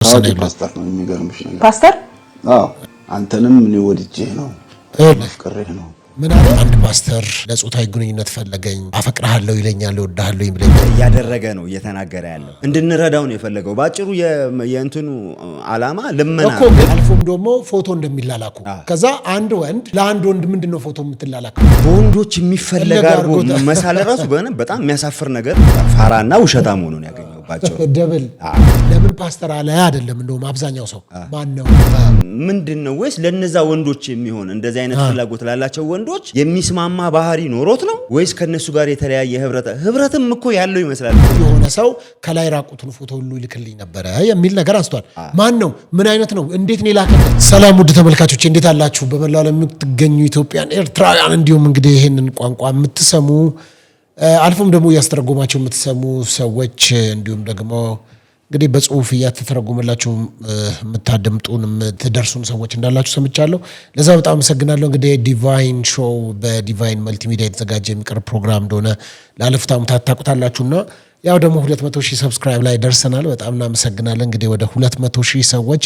ፓስተር ነው የሚገርምሽ ነገር ፓስተር አንተንም ምን ወድጄ ነው ፍቅሬህ ነው ምን አለ አንድ ፓስተር ለጾታዊ ግንኙነት ፈለገኝ አፈቅርሃለሁ ይለኛል ወድሃለሁ ይብለኛል ያደረገ ነው እየተናገረ ያለው እንድንረዳው ነው የፈለገው ባጭሩ የእንትኑ አላማ ለመና እኮ አልፎም ደግሞ ፎቶ እንደሚላላኩ ከዛ አንድ ወንድ ለአንድ ወንድ ምንድነው ፎቶ የምትላላኩ ወንዶች የሚፈለግ አርጎ መሳለ ራሱ በጣም የሚያሳፍር ነገር ፋራና ውሸታም ሆኖ ነው ያገኘውባቸው ደብል ለምን ፓስተር አለ አይደለም እንደውም አብዛኛው ሰው ማን ነው ምንድነው ወይስ ለነዛ ወንዶች የሚሆን እንደዚህ አይነት ፍላጎት ላላቸው ወንዶች የሚስማማ ባህሪ ኖሮት ነው ወይስ ከነሱ ጋር የተለያየ ህብረትም እኮ ያለው ይመስላል የሆነ ሰው ከላይ ራቁቱን ፎቶ ሁሉ ይልክልኝ ነበር የሚል ነገር አንስቷል ማን ነው ምን አይነት ነው እንዴት ነው ላከለ ሰላም ውድ ተመልካቾች እንዴት አላችሁ በመላው ዓለም የምትገኙ ኢትዮጵያን ኤርትራውያን እንዲሁም እንግዲህ ይሄንን ቋንቋ የምትሰሙ አልፎም ደግሞ ያስተረጎማቸው የምትሰሙ ሰዎች እንዲሁም ደግሞ እንግዲህ በጽሁፍ ያተተረጎመላችሁ የምታደምጡን የምትደርሱን ሰዎች እንዳላችሁ ሰምቻለሁ ለዛ በጣም አመሰግናለሁ እንግዲህ ዲቫይን ሾው በዲቫይን መልቲሚዲያ የተዘጋጀ የሚቀርብ ፕሮግራም እንደሆነ ላለፉት ዓመታት ታውቁታላችሁና ያው ደግሞ 200,000 ሰብስክራይብ ላይ ደርሰናል በጣም እናመሰግናለን እንግዲህ ወደ 200,000 ሰዎች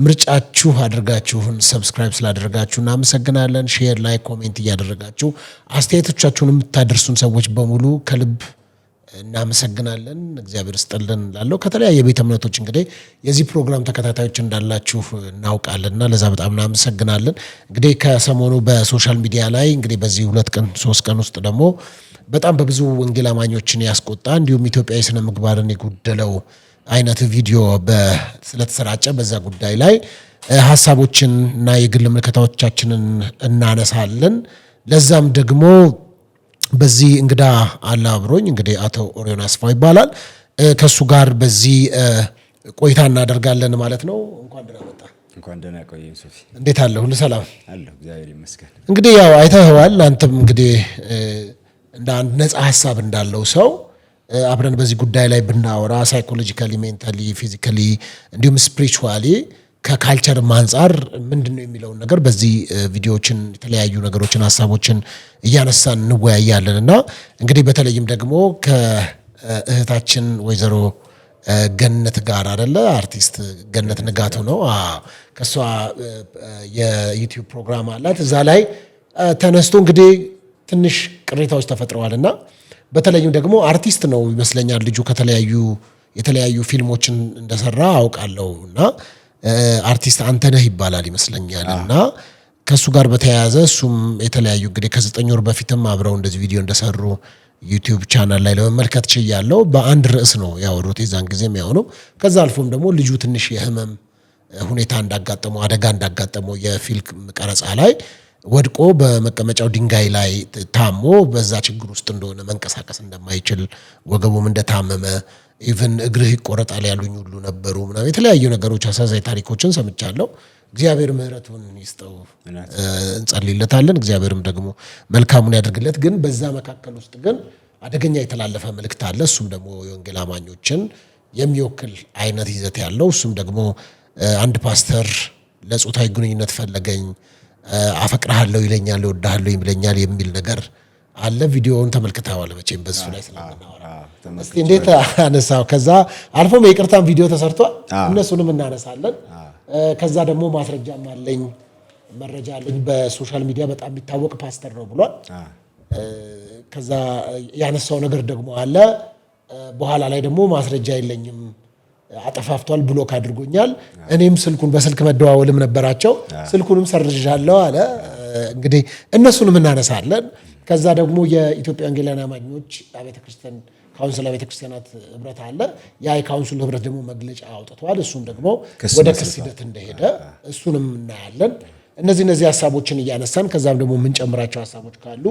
ምርጫችሁ አድርጋችሁን ሰብስክራይብ ስላደረጋችሁ እናመሰግናለን ሼር ላይ ኮሜንት እያደረጋችሁ አስተያየቶቻችሁን የምታደርሱን ሰዎች በሙሉ ከልብ እናመሰግናለን እግዚአብሔር ይስጥልን ላለው ከተለያየ ቤተ እምነቶች እንግዲህ የዚህ ፕሮግራም ተከታታዮች እንዳላችሁ እናውቃለንና ለዛ በጣም እናመሰግናለን እንግዲህ ከሰሞኑ በሶሻል ሚዲያ ላይ እንግዲህ በዚህ 2 ቀን 3 ቀን ውስጥ ደግሞ በጣም በብዙ ወንጌል አማኞችን ያስቆጣ እንዲሁም ኢትዮጵያዊ ስነ ምግባርን የጎደለው አይነት ቪዲዮ ስለተሰራጨ በዛ ጉዳይ ላይ ሐሳቦችን እና የግል ምልከታዎቻችንን እናነሳለን ለዛም ደግሞ በዚህ እንግዳ አለ አብሮኝ እንግዲህ አቶ ኦሪዮን አስፋው ይባላል ከሱ ጋር በዚህ ቆይታ እናደርጋለን ማለት ነው እንኳን ደህና ቆየኝ ሶፊ እንዴት አለ ሁሉ ሰላም አለ እግዚአብሔር ይመስገን እንግዲህ ያው አይተኸዋል አንተም እንግዲህ እንደ አንድ ነፃ ሐሳብ እንዳለው ሰው አብረን በዚህ ጉዳይ ላይ ብናወራ ሳይኮሎጂካሊ ሜንታሊ ፊዚካሊ እንዲሁም ስፒሪቹዋሊ ከካልቸር አንፃር ምንድነው የሚለው ነገር በዚህ ቪዲዮዎችን የተለያዩ ነገሮችን ሐሳቦችን እያነሳን እንወያያለንና እንግዲህ በተለይም ደግሞ ከእህታችን ወይዘሮ ገነት ጋር አይደለ አርቲስት ገነት ንጋቱ ነው ከሷ የዩቲዩብ ፕሮግራም አላት እዛ ላይ ተነስቶ እንግዲህ ትንሽ ቅሬታዎች ተፈጥረዋልና በተለይም ደግሞ አርቲስት ነው ይመስለኛል ልጁ የተለያዩ ፊልሞችን እንደሰራ አውቃለሁና አርቲስት አንተነህ ይባላል ይመስለኛልና ከሱ ጋር በተያያዘ እሱም የተለያዩ እንግዲህ ከ9 ወር በፊትም አብረው እንደዚህ ቪዲዮ እንደሰሩ ዩቲዩብ ቻናል ላይ ለመመልከት ችያለሁ በአንድ ርዕስ ነው ያወሩት የዛን ጊዜም ያው ነው ከዛ አልፎም ደግሞ ልጁ ትንሽ የህመም ሁኔታ እንዳጋጠመው አደጋ እንዳጋጠመው የፊልም ቀረጻ ላይ ወድቆ በመቀመጫው ድንጋይ ላይ ታሞ በዛ ችግር ውስጥ እንደሆነ መንቀሳቀስ እንደማይችል ወገቡም እንደታመመ ኢቭን እግርህ ይቆረጣል ያሉኝ ሁሉ ነበሩ ምናምን የተለያዩ ነገሮች አሳዛኝ ታሪኮችን ሰምቻለሁ እግዚአብሔር ምህረቱን ይስጠው እንጸልይለታለን እግዚአብሔርም ደግሞ መልካሙን ያድርግለት ግን በዛ መካከል ውስጥ ግን አደገኛ የተላለፈ መልእክት አለ እሱም ደግሞ የወንጌል አማኞችን የሚወክል አይነት ይዘት ያለው እሱም ደግሞ አንድ ፓስተር ለጾታዊ ግንኙነት ፈለገኝ አፈቅርሃለሁ ይለኛል ወድሃለሁ ይብለኛል የሚል ነገር አለ ቪዲዮውን ተመልክተዋል መቼም በሱ ላይ ስለምናወራ እስቲ እንዴት አነሳው ከዛ አልፎም የይቅርታን ቪዲዮ ተሰርቷል እነሱንም እናነሳለን ከዛ ደግሞ ማስረጃም አለኝ መረጃ አለኝ በሶሻል ሚዲያ በጣም የሚታወቅ ፓስተር ነው ብሏል ከዛ ያነሳው ነገር ደግሞ አለ በኋላ ላይ ደግሞ ማስረጃ የለኝም አጠፋፍቷል ብሎክ አድርጎኛል እኔም በስልክ መደዋወልም ነበራቸው ስልኩንም ሰርዣለሁ አለ እንግዲህ እነሱንም እናነሳለን ከዛ ደግሞ የኢትዮጵያ ወንጌላውያን አማኞች ቤተክርስቲያን ካውንስል ቤተክርስቲያናት ህብረት አለ ያ የካውንስሉ ህብረት ደግሞ መግለጫ አውጥቷል እሱም ደግሞ ወደ ክስ ሂደት እንደሄደ እሱንም እናያለን እነዚህ ሐሳቦችን እያነሳን ከዛም ደግሞ ምን ጨምራቸው ሐሳቦች ካሉ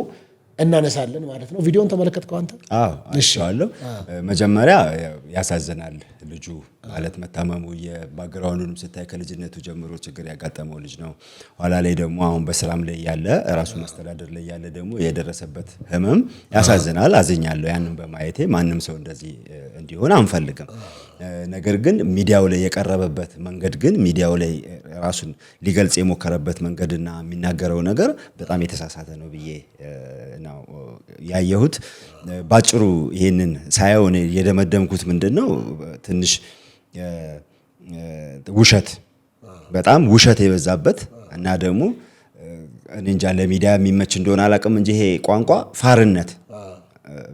እናነሳለን ማለት ነው ቪዲዮውን ተመለከትከው አንተ አይቻለሁ መጀመሪያ ያሳዝናል ልጁ ማለት መታመሙ የባክግራውንዱንም ስታይ ከልጅነቱ ጀምሮ ችግር ያጋጠመው ልጅ ነው ኋላ ላይ ደግሞ አሁን በስራም ላይ ያለ ራሱ ማስተዳደር ላይ ያለ ደግሞ የደረሰበት ህመም ያሳዝናል አዝኛለሁ ያንን በማየቴ ማንንም ሰው እንደዚህ እንዲሆን አንፈልግም ነገር ግን ሚዲያው ላይ የቀረበበት መንገድ ግን ሚዲያው ላይ ራሱን ሊገልጽ የሞከረበት መንገድና የሚናገረው ነገር በጣም የተሳሳተ ነው ብዬ ነው ያየሁት ባጭሩ ይሄንን ሳይሆን የደመደምኩት ምንድነው ትንሽ ውሸት በጣም ውሸት የበዛበት እና ደግሞ እኔ እንጃ ለሚዲያ የሚመች እንደሆነ አላውቅም እንጂ ይሄ ቋንቋ ፋርነት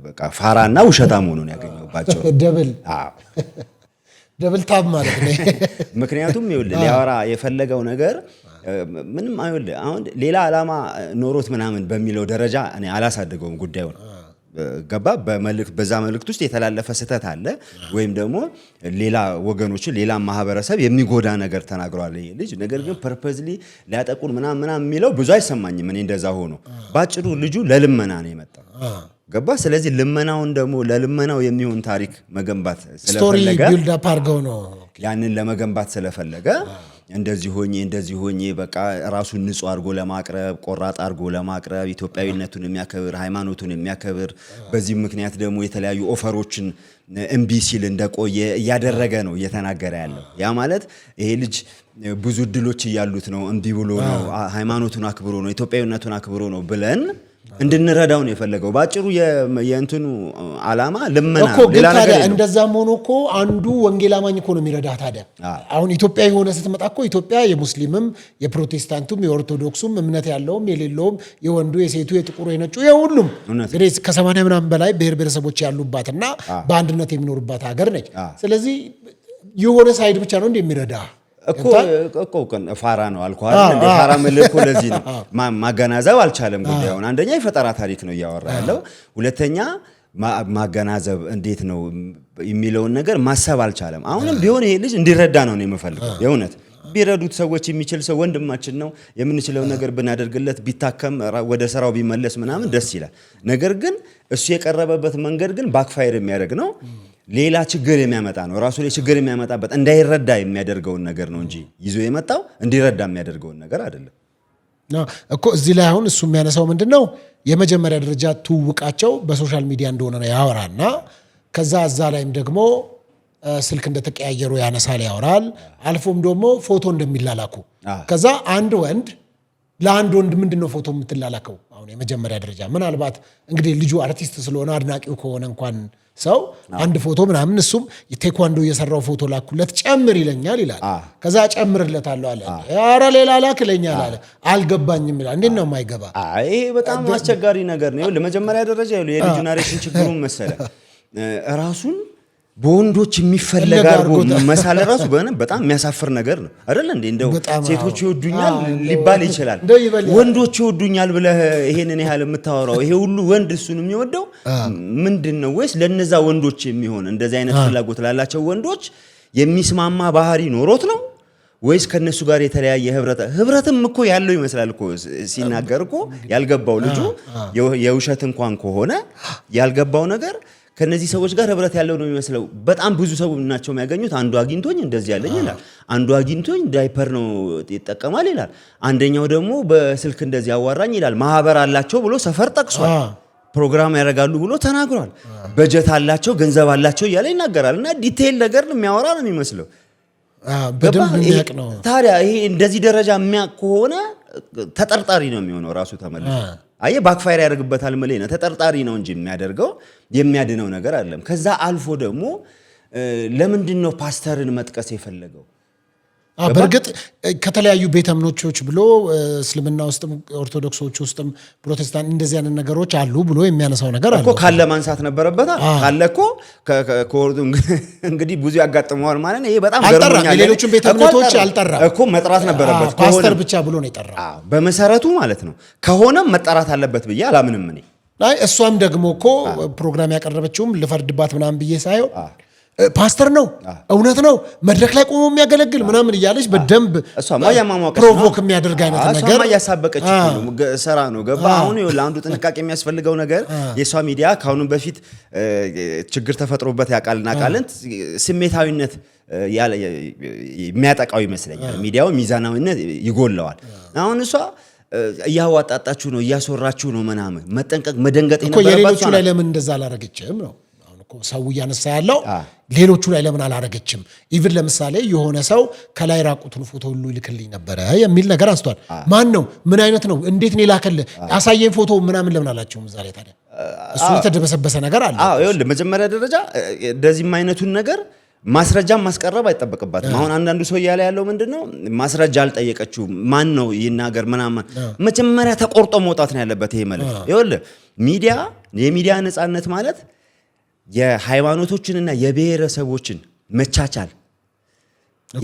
በቃ ፋራና ውሸታም ሆኖ ነው ያገኘውባቸው። ደብል ታብ ማለት ነው። ምክንያቱም ሊያወራ የፈለገው ነገር ምንም አይወልህ አሁን ሌላ ዓላማ ኖሮት ምናምን በሚለው ደረጃ እኔ አላሳደገውም ጉዳዩን ገባ በዛ መልእክት ውስጥ የተላለፈ ስህተት አለ ወይም ደግሞ ሌላ ወገኖችን ሌላ ማህበረሰብ የሚጎዳ ነገር ተናግሯል ይሄ ልጅ። ነገር ግን ፐርፐዝሊ ሊያጠቁን ምናምን የሚለው ብዙ አይሰማኝም እኔ እንደዛ ሆኖ ባጭሩ ልጁ ለልመና ነው የመጣው ገባ። ስለዚህ ልመናውን ደግሞ ለልመናው የሚሆን ታሪክ መገንባት ስለፈለገ ስቶሪ ቢልድ አፕ አድርገው ነው ያንን ለመገንባት ስለፈለገ እንደዚህ ሆኜ በቃ ራሱን ንጹህ አድርጎ ለማቅረብ ቆራጥ አድርጎ ለማቅረብ ኢትዮጵያዊነቱን የሚያከብር ሃይማኖቱን የሚያከብር በዚህ ምክንያት ደግሞ የተለያዩ ኦፈሮችን እምቢ ሲል እንደቆየ እያደረገ ነው እየተናገረ ያለው። ያ ማለት ይሄ ልጅ ብዙ እድሎች እያሉት ነው እምቢ ብሎ ነው ሃይማኖቱን አክብሮ ነው ኢትዮጵያዊነቱን አክብሮ ነው ብለን እንድንረዳው ነው የፈለገው። ባጭሩ የእንትኑ ዓላማ ልመና ሌላ ነገር የለም። እንደዛም ሆኖ እኮ አንዱ ወንጌል አማኝ እኮ ነው የሚረዳ። ታዲያ አሁን ኢትዮጵያ የሆነ ስትመጣ እኮ ኢትዮጵያ የሙስሊምም የፕሮቴስታንቱም የኦርቶዶክሱም እምነት ያለውም የሌለውም የወንዱ የሴቱ የጥቁሩ የነጩ የሁሉም እንግዲህ ከ80 ምናምን በላይ ብሔር ብሔረሰቦች ያሉባትና በአንድነት የሚኖሩባት ሀገር ነች። ስለዚህ የሆነ ሳይድ ብቻ ነው እንደሚረዳ እኮ ፋራ ነው አልኳል እንደ ፋራ መልኩ ለዚህ ነው ማገናዘብ አልቻለም ጉዳዩን። አንደኛ የፈጠራ ታሪክ ነው እያወራ ያለው፣ ሁለተኛ ማገናዘብ እንዴት ነው የሚለውን ነገር ማሰብ አልቻለም። አሁንም ቢሆን ይሄ ልጅ እንዲረዳ ነው የምፈልገው። የእውነት ቢረዱት ሰዎች የሚችል ሰው ወንድማችን ነው የምንችለው ነገር ብናደርግለት ቢታከም ወደ ስራው ቢመለስ ምናምን ደስ ይላል። ነገር ግን እሱ የቀረበበት መንገድ ግን ባክፋየር የሚያደርግ ነው። ሌላ ችግር የሚያመጣ ነው። ራሱ ላይ ችግር የሚያመጣበት እንዳይረዳ የሚያደርገውን ነገር ነው እንጂ ይዞ የመጣው እንዲረዳ የሚያደርገውን ነገር አይደለም እኮ። እዚህ ላይ አሁን እሱ የሚያነሳው ምንድነው የመጀመሪያ ደረጃ ትውውቃቸው በሶሻል ሚዲያ እንደሆነ ነው ያወራና ከዛ እዛ ላይም ደግሞ ስልክ እንደተቀያየሩ ያነሳል ያወራል። አልፎም ደግሞ ፎቶ እንደሚላላኩ ከዛ አንድ ወንድ ለአንድ ወንድ ምንድነው ፎቶ የምትላላከው? አሁን የመጀመሪያ ደረጃ ምናልባት እንግዲህ ልጁ አርቲስት ስለሆነ አድናቂው ከሆነ እንኳን ሰው አንድ ፎቶ ምናምን እሱም ቴኳንዶ እየሰራው ፎቶ ላኩለት ጨምር ይለኛል ይላል። ከዛ ጨምርለታለሁ አለ። ኧረ ሌላ ላክ ይለኛል አለ። አልገባኝም ይላል። እንዴት ነው የማይገባ? ይሄ በጣም አስቸጋሪ ነገር ነው። ለመጀመሪያ ደረጃ የልጁ ናሬሽን ችግሩን መሰለ ራሱን በወንዶች የሚፈለግ አድርጎ መሳለ ራሱ በጣም የሚያሳፍር ነገር ነው አይደል እንዴ? እንደው ሴቶች ይወዱኛል ሊባል ይችላል። ወንዶች ይወዱኛል ብለህ ይሄንን ያህል የምታወራው ይሄ ሁሉ ወንድ እሱን የሚወደው ምንድነው? ወይስ ለነዛ ወንዶች የሚሆን እንደዚህ አይነት ፍላጎት ላላቸው ወንዶች የሚስማማ ባህሪ ኖሮት ነው? ወይስ ከነሱ ጋር የተለያየ ህብረትም እኮ ያለው ይመስላል እኮ ሲናገር እኮ ያልገባው ልጁ የውሸት እንኳን ከሆነ ያልገባው ነገር ከነዚህ ሰዎች ጋር ህብረት ያለው ነው የሚመስለው። በጣም ብዙ ሰው ናቸው የሚያገኙት። አንዱ አግኝቶኝ እንደዚህ ያለኝ ይላል፣ አንዱ አግኝቶኝ ዳይፐር ነው ይጠቀማል ይላል፣ አንደኛው ደግሞ በስልክ እንደዚህ ያዋራኝ ይላል። ማህበር አላቸው ብሎ ሰፈር ጠቅሷል፣ ፕሮግራም ያደርጋሉ ብሎ ተናግሯል፣ በጀት አላቸው ገንዘብ አላቸው እያለ ይናገራል። እና ዲቴይል ነገር የሚያወራ ነው የሚመስለው። በደንብ የሚያውቅ ነው። ታዲያ ይሄ እንደዚህ ደረጃ የሚያውቅ ከሆነ ተጠርጣሪ ነው የሚሆነው ራሱ ተመልሶ። አየ ባክፋየር ያደርግበታል ማለት ነው። ተጠርጣሪ ነው እንጂ የሚያደርገው የሚያድነው ነገር አይደለም። ከዛ አልፎ ደግሞ ለምንድን ነው ፓስተርን መጥቀስ የፈለገው? በእርግጥ ከተለያዩ ቤተ እምነቶች ብሎ እስልምና ውስጥም ኦርቶዶክሶች ውስጥም ፕሮቴስታንት እንደዚህ አይነት ነገሮች አሉ ብሎ የሚያነሳው ነገር አለ እኮ። ካለ ማንሳት ነበረበት። ካለ እኮ እንግዲህ ብዙ ያጋጥመዋል ማለት ነው። ይሄ በጣም ገርሞኛል። ሌሎችን ቤተ እምነቶች አልጠራም እኮ መጥራት ነበረበት። ፓስተር ብቻ ብሎ ነው የጠራው በመሰረቱ ማለት ነው። ከሆነም መጠራት አለበት ብዬ አላምንም እኔ። እሷም ደግሞ እኮ ፕሮግራም ያቀረበችውም ልፈርድባት ምናምን ብዬ ሳይሆን ፓስተር ነው እውነት ነው መድረክ ላይ ቆሞ የሚያገለግል ምናምን እያለች በደንብ ፕሮቮክ የሚያደርግ አይነት ነገር ያሳበቀች ሰራ ነው ገባ። አሁን ለአንዱ ጥንቃቄ የሚያስፈልገው ነገር የሷ ሚዲያ ካሁኑ በፊት ችግር ተፈጥሮበት ያቃልና ቃልን ስሜታዊነት የሚያጠቃው ይመስለኛል። ሚዲያው ሚዛናዊነት ይጎለዋል። አሁን እሷ እያዋጣጣችሁ ነው እያስወራችሁ ነው ምናምን መጠንቀቅ መደንገጥ ይነበርባችሁ። የሌሎቹ ላይ ለምን እንደዛ አላረገችም ነው ሰው እያነሳ ያለው። ሌሎቹ ላይ ለምን አላረገችም? ኢቭን ለምሳሌ የሆነ ሰው ከላይ ራቁቱን ፎቶ ሁሉ ይልክልኝ ነበረ የሚል ነገር አንስቷል። ማን ነው? ምን አይነት ነው? እንዴት ነው ላከልህ? አሳየኝ ፎቶ ምናምን ለምን አላቸውም? ዛሬ ታዲያ እሱ የተደበሰበሰ ነገር አለ። ይኸውልህ መጀመሪያ ደረጃ እንደዚህም አይነቱን ነገር ማስረጃም ማስቀረብ አይጠበቅባትም። አሁን አንዳንዱ ሰው እያለ ያለው ምንድነው ማስረጃ አልጠየቀችው ማን ነው ይናገር ምናምን መጀመሪያ ተቆርጦ መውጣት ነው ያለበት ይሄ ማለት ይኸውልህ የሚዲያ ነፃነት ማለት የሃይማኖቶችንና የብሔረሰቦችን መቻቻል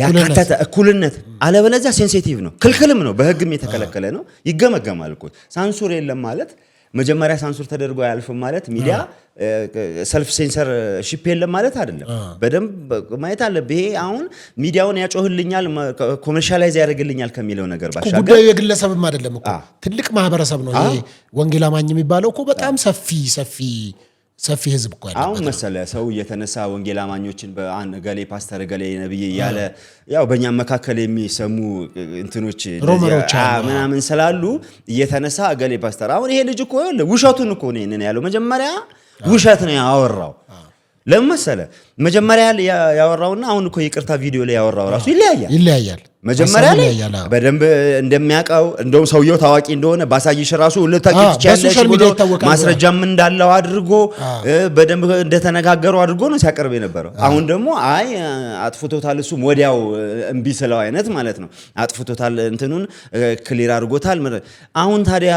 ያካተተ እኩልነት አለበለዚያ ሴንሲቲቭ ነው ክልክልም ነው በህግም የተከለከለ ነው ይገመገማል እኮ ሳንሱር የለም ማለት መጀመሪያ ሳንሱር ተደርጎ ያልፍም ማለት ሚዲያ ሰልፍ ሴንሰር ሺፕ የለም ማለት አይደለም በደንብ ማየት አለብህ ይሄ አሁን ሚዲያውን ያጮህልኛል ኮመርሻላይዝ ያደርግልኛል ከሚለው ነገር ባሻገር ጉዳዩ የግለሰብም አይደለም እኮ ትልቅ ማህበረሰብ ነው ይሄ ወንጌል አማኝ የሚባለው እኮ በጣም ሰፊ ህዝብ እኮ አይደለም አሁን መሰለ ሰው እየተነሳ ወንጌል አማኞችን በአን ገሌ ፓስተር ገሌ ነብይ ያለ ያው በእኛ መካከል የሚሰሙ እንትኖች ምናምን ስላሉ እየተነሳ ገሌ ፓስተር አሁን ይሄ ልጅ እኮ ውሸቱን እኮ ነው ያለው መጀመሪያ ውሸት ነው ያወራው ለምን መሰለ መጀመሪያ ያወራውና አሁን እኮ ይቅርታ ቪዲዮ ላይ ያወራው ራሱ ይለያያል መጀመሪያ ላይ በደንብ እንደሚያቀው እንደው ሰውየው ታዋቂ እንደሆነ ባሳይሽ ራሱ ለታቂት ያለሽ ማስረጃም እንዳለው አድርጎ በደንብ እንደተነጋገሩ አድርጎ ነው ሲያቀርብ የነበረው አሁን ደግሞ አይ አጥፍቶታል እሱ ወዲያው እንቢ ስለው አይነት ማለት ነው አጥፍቶታል እንትኑን ክሊር አድርጎታል አሁን ታዲያ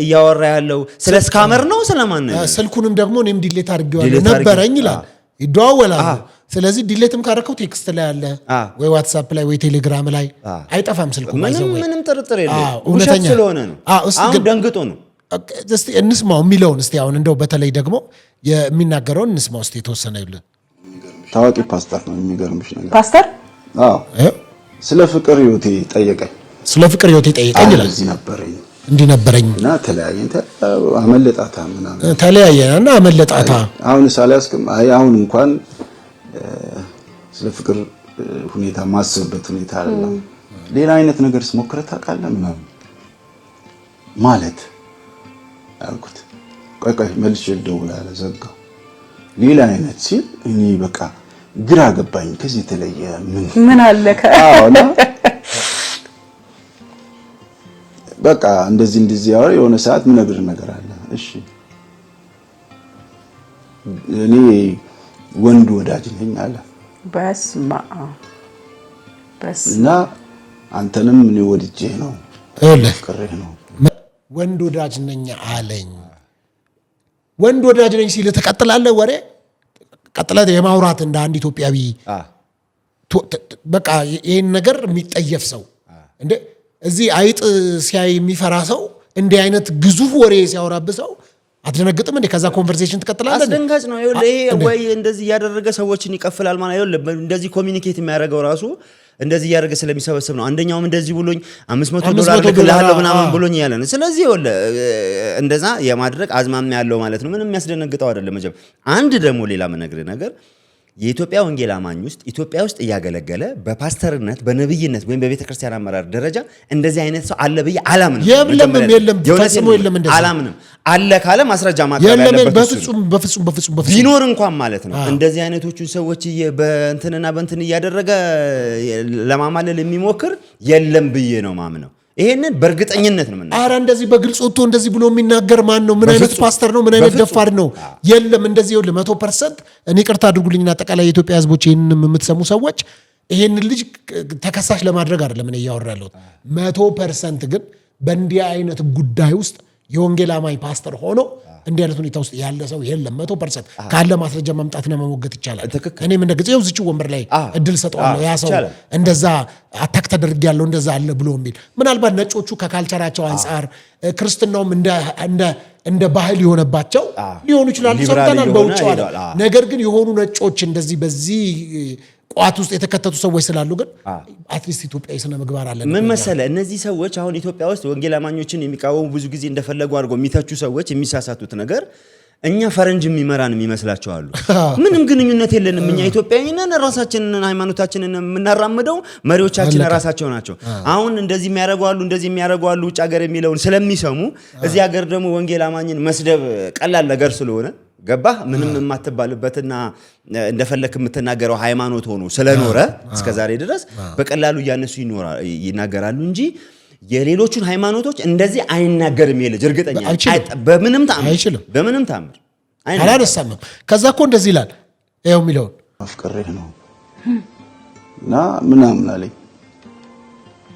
እያወራ ያለው ስለ ስካመር ነው ስለማን ነው ስልኩንም ደግሞ እኔም ዲሌት አድርጌዋለሁ ነበረኝ ይላል ይደዋወላሉ ስለዚህ ዲሌትም ካረከው ቴክስት ላይ አለ ወይ ዋትስአፕ ላይ ወይ ቴሌግራም ላይ አይጠፋም ስልኩ ምንም ጥርጥር የለም ውሸት ስለሆነ ነው አሁን ደንግጦ ነው እስቲ እንስማው የሚለውን እስቲ አሁን እንደው በተለይ ደግሞ የሚናገረውን እንስማው እስቲ የተወሰነ ይብል ታዋቂ ፓስተር ነው የሚገርምሽ ነገር ፓስተር ስለ ፍቅር ህይወቴ ጠየቀኝ ይላል እዚህ ነበረኝ እንዲህ ነበረኝ እና ተለያየን አመለጣታ ምናምን ተለያየና አመለጣታ አሁን ሳላስከም አሁን እንኳን ስለ ፍቅር ሁኔታ ማስበበት ሁኔታ አይደለም ሌላ አይነት ነገር ስሞክረህ ታውቃለህ ምናምን ማለት አልኩት ቆይ መልሼ ልደውልልህ ዘጋው ሌላ አይነት ሲል እኔ በቃ ግራ ገባኝ ከዚህ የተለየ ምን አለከ አሁን በቃ እንደዚህ ያወራ የሆነ ሰዓት ምን ነገር አለ እሺ እኔ ወንድ ወዳጅ ነኝ አለ በስማ እና አንተንም እኔ ወድጄ ነው ፍቅሬ ነው ወንድ ወዳጅ ነኝ አለኝ ወንድ ወዳጅ ነኝ ሲል ተቀጥላለህ ወሬ ቀጥለህ የማውራት እንደ አንድ ኢትዮጵያዊ በቃ ይሄን ነገር የሚጠየፍ ሰው እንዴ እዚህ አይጥ ሲያይ የሚፈራ ሰው እንደ አይነት ግዙፍ ወሬ ሲያወራብሰው አትደነግጥም እንዴ ከዛ ኮንቨርሴሽን ትቀጥላለህ አስደንጋጭ ነው ይሄ ወይ እንደዚህ ያደረገ ሰዎችን ይቀፍላል ማለት ይኸውልህ እንደዚህ ኮሚኒኬት የሚያደርገው ራሱ እንደዚህ ያደረገ ስለሚሰበስብ ነው አንደኛውም እንደዚህ ብሎኝ $500 ልክልሃለሁ ምናምን ብሎኝ ያለ ነው ስለዚህ ይኸውልህ እንደዛ የማድረግ አዝማሚያ ያለው ማለት ነው ምንም የሚያስደነግጠው አይደለም አንድ ደግሞ ሌላ መነግርህ ነገር የኢትዮጵያ ወንጌል አማኝ ውስጥ ኢትዮጵያ ውስጥ ያገለገለ በፓስተርነት በነብይነት ወይም በቤተክርስቲያን አመራር ደረጃ እንደዚህ አይነት ሰው አለ በየ አላምንም የለም ፈጽሞ የለም እንደዚህ አላምንም አለ ካለ ማስረጃ ማቅረብ ያለበት በፍጹም ቢኖር እንኳን ማለት ነው እንደዚህ አይነቶቹን ሰዎች በእንትንና በእንትን እያደረገ ለማማለል የሚሞክር የለም ብዬ ነው ማምነው ይሄንን በእርግጠኝነት ነው ማለት አረ እንደዚህ በግልጽ ወጥቶ እንደዚህ ብሎ የሚናገር ማን ነው ምን አይነት ፓስተር ነው ምን አይነት ደፋር ነው የለም እንደዚህ ይኸውልህ 100% እኔ ቅርታ አድርጉልኝና አጠቃላይ የኢትዮጵያ ህዝቦች ይሄንን የምትሰሙ ሰዎች ይሄንን ልጅ ተከሳሽ ለማድረግ አይደለም እኔ ያወራለሁ 100% ግን በእንዲህ አይነት ጉዳይ ውስጥ የወንጌል አማኝ ፓስተር ሆኖ እንዲህ አይነት ሁኔታ ውስጥ ያለ ሰው የለም 100% ካለ ማስረጃ ማምጣትና መሞገት ይቻላል እኔም እንደዚህ እዚች ወንበር ላይ እድል ሰጠዋለሁ ያ ሰው እንደዛ አታክ ተደርጊያለሁ እንደዛ አለ ብሎ የሚል ምናልባት ነጮቹ ከካልቸራቸው አንፃር ክርስትናውም እንደ ባህል የሆነባቸው ሊሆኑ ይችላል ሰምተናል በውጭ ነገር ግን የሆኑ ነጮች እንደዚህ በዚህ ቋት ውስጥ የተከተቱ ሰዎች ስላሉ ግን አትሊስት ኢትዮጵያዊ ስነ ምግባር አለ ምን መሰለ እነዚህ ሰዎች አሁን ኢትዮጵያ ውስጥ ወንጌል አማኞችን የሚቃወሙ ብዙ ጊዜ እንደፈለጉ አድርገው የሚተቹ ሰዎች የሚሳሳቱት ነገር እኛ ፈረንጅ የሚመራን የሚመስላቸው አሉ ምንም ግንኙነት የለንም እኛ ኢትዮጵያዊነን ራሳችንን ሃይማኖታችንን የምናራምደው መሪዎቻችን ራሳቸው ናቸው አሁን እንደዚህ የሚያደርጉ አሉ ውጭ ሀገር የሚለውን ስለሚሰሙ እዚህ ሀገር ደግሞ ወንጌል አማኝን መስደብ ቀላል ነገር ስለሆነ ገባህ ምንም የማትባልበትና እንደፈለክ የምትናገረው ሃይማኖት ሆኖ ስለኖረ እስከዛሬ ድረስ በቀላሉ ያነሱ ይናገራሉ እንጂ የሌሎቹን ሃይማኖቶች እንደዚህ አይናገርም ይልጅ እርግጠኛ በምንም ታምር አላነሳም ከዛ እኮ እንደዚህ ይላል ይሄው የሚለው ፍቅሬ ነው እና ምናምን አለኝ።